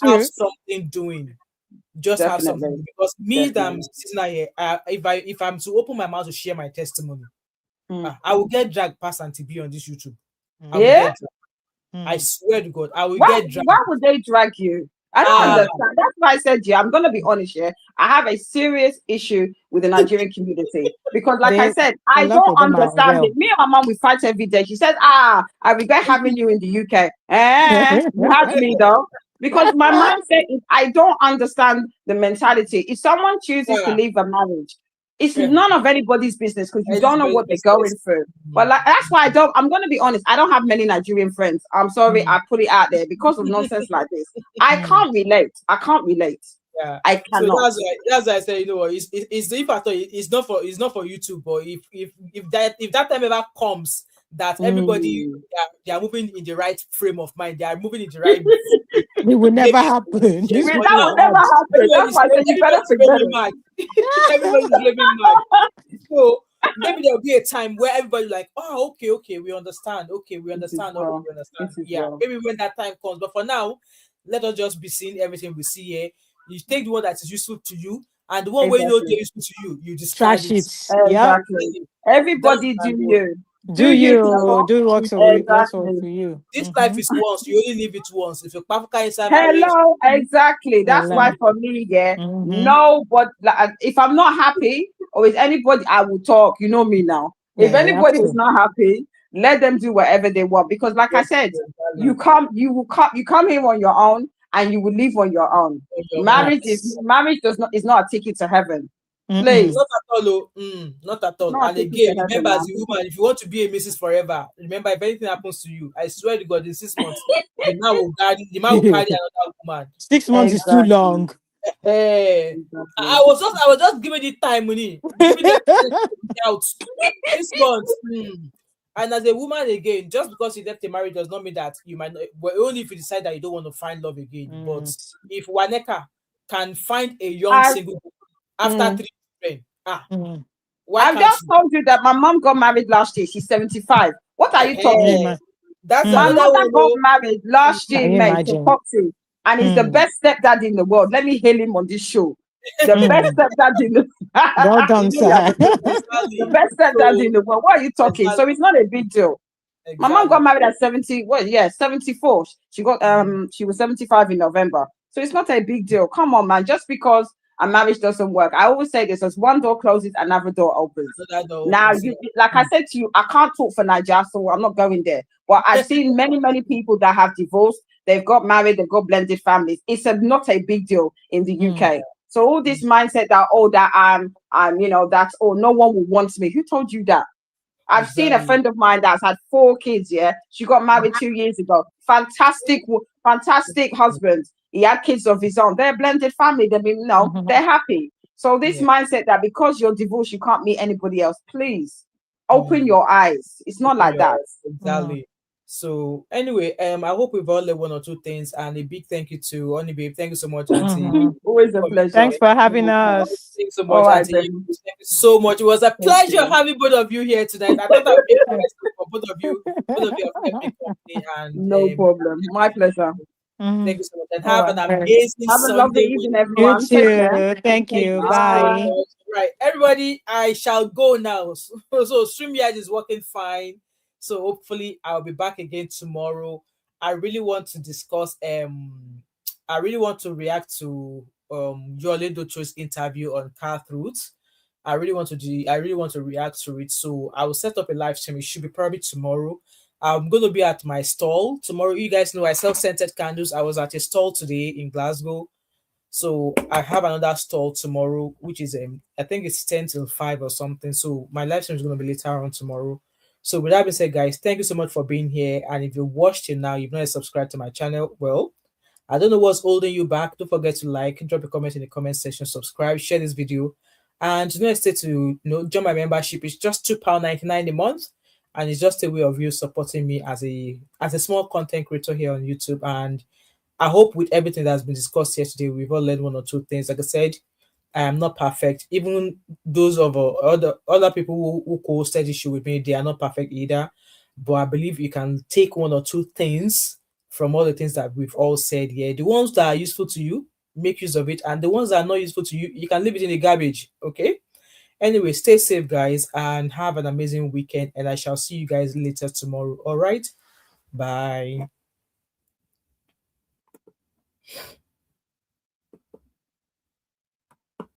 have something doing. Just have something, because me that I'm sitting here, if I'm to open my mouth to share my testimony, I will get dragged past Auntie B on this YouTube. I swear to God, I will get dragged. Why would they drag you? I don't understand. That's why I said, I'm going to be honest here. I have a serious issue with the Nigerian community because, like I said, I don't understand it. Me and my mom, we fight every day. She says, I regret having you in the UK. You have me though. Because my mindset is, I don't understand the mentality. If someone chooses to leave a marriage, it's none of anybody's business because you don't know what they're going through. But that's why I'm going to be honest. I don't have many Nigerian friends. I'm sorry, I put it out there because of nonsense like this. I can't relate. Yeah, I cannot. So that's why I say, you know what? It's not for YouTube. But if that time ever comes, that everybody they are moving in the right frame of mind, they are moving in the right. It will never happen. That will never happen. That's why I said you better forget it. Everybody's living mad. So maybe there'll be a time where everybody's like, okay, we understand. Okay, we understand. Yeah, maybe when that time comes. But for now, let us just be seeing everything we see here. You take the one that is useful to you, and the one where you know they're useful to you, you discard it. Exactly. Everybody do you. Do what works for you. This life is once. You only live it once. If you're inside hello, exactly. That's why for me, no, but if I'm not happy or with anybody, I will talk. You know me now. If anybody is not happy, let them do whatever they want. Because, like I said, you come here on your own, and you will live on your own. Marriage is not a ticket to heaven. Please. Not at all. And again, remember, as a woman, if you want to be a Mrs. Forever, remember, if anything happens to you, I swear to God, in 6 months, the man will carry another woman. 6 months is too long. I was just giving it time, money. Giving it out. 6 months. And as a woman, again, just because you left a marriage does not mean that you might not, but only if you decide that you don't want to find love again. But if Waneka can find a young single after 3 children, I've just told you that my mom got married last year. She's 75. What are you talking about? That's my mother got married last year, mate, to Foxy, and he's the best stepdad in the world. Let me hail him on this show. The best stepdad in the well done, sir. The best stepdad in the world. What are you talking? So it's not a big deal. My mom got married at 70. 74. She got she was 75 in November. So it's not a big deal. Come on, man. Just because a marriage doesn't work, I always say this: as one door closes, another door opens. Now, like I said to you, I can't talk for Nigeria, so I'm not going there. But I've seen many people that have divorced. They've got married. They've got blended families. It's not a big deal in the UK. So all this mindset that no one will want me. Who told you that? I've seen a friend of mine that's had 4 kids. Yeah, she got married 2 years ago. Fantastic husband. He had kids of his own. They're a blended family. They're happy. So this mindset that because you're divorced, you can't meet anybody else. Please open your eyes. It's not like that. Exactly. So anyway, I hope we've all learned one or two things, and a big thank you to Honey Babe. Thank you so much, Auntie. Always a pleasure. Thanks for having us. Thank you so much, Auntie. Thank you so much. It was a pleasure having both of you here tonight. I thought I would be for both of you. Both of you have kept me company, and no problem. My pleasure. Thank you so much, and have an amazing have a Sunday lovely evening, everyone. You too. Thank you. Bye. Right, everybody, I shall go now. So StreamYard is working fine. So hopefully I'll be back again tomorrow. I really want to discuss I really want to react to Yole Docho's interview on car routes. I really want to react to it. So I will set up a live stream. It should be probably tomorrow. I'm going to be at my stall tomorrow. You guys know I sell scented candles. I was at a stall today in Glasgow. So I have another stall tomorrow, which is I think it's 10 till 5 or something. So my live stream is going to be later on tomorrow. So with that being said, guys, thank you so much for being here. And if you watched it now, you've not subscribed to my channel, well, I don't know what's holding you back. Don't forget to like, drop a comment in the comment section, subscribe, share this video, and do not hesitate to join my membership. It's just £2.99 a month, and it's just a way of you supporting me as a small content creator here on YouTube. And I hope with everything that's been discussed here today, we've all learned one or two things. Like I said, I am not perfect. Even those of other people who co-hosted issue with me, they are not perfect either. But I believe you can take one or two things from all the things that we've all said here. The ones that are useful to you, make use of it. And the ones that are not useful to you, you can leave it in the garbage. Okay? Anyway, stay safe, guys, and have an amazing weekend. And I shall see you guys later tomorrow. All right? Bye.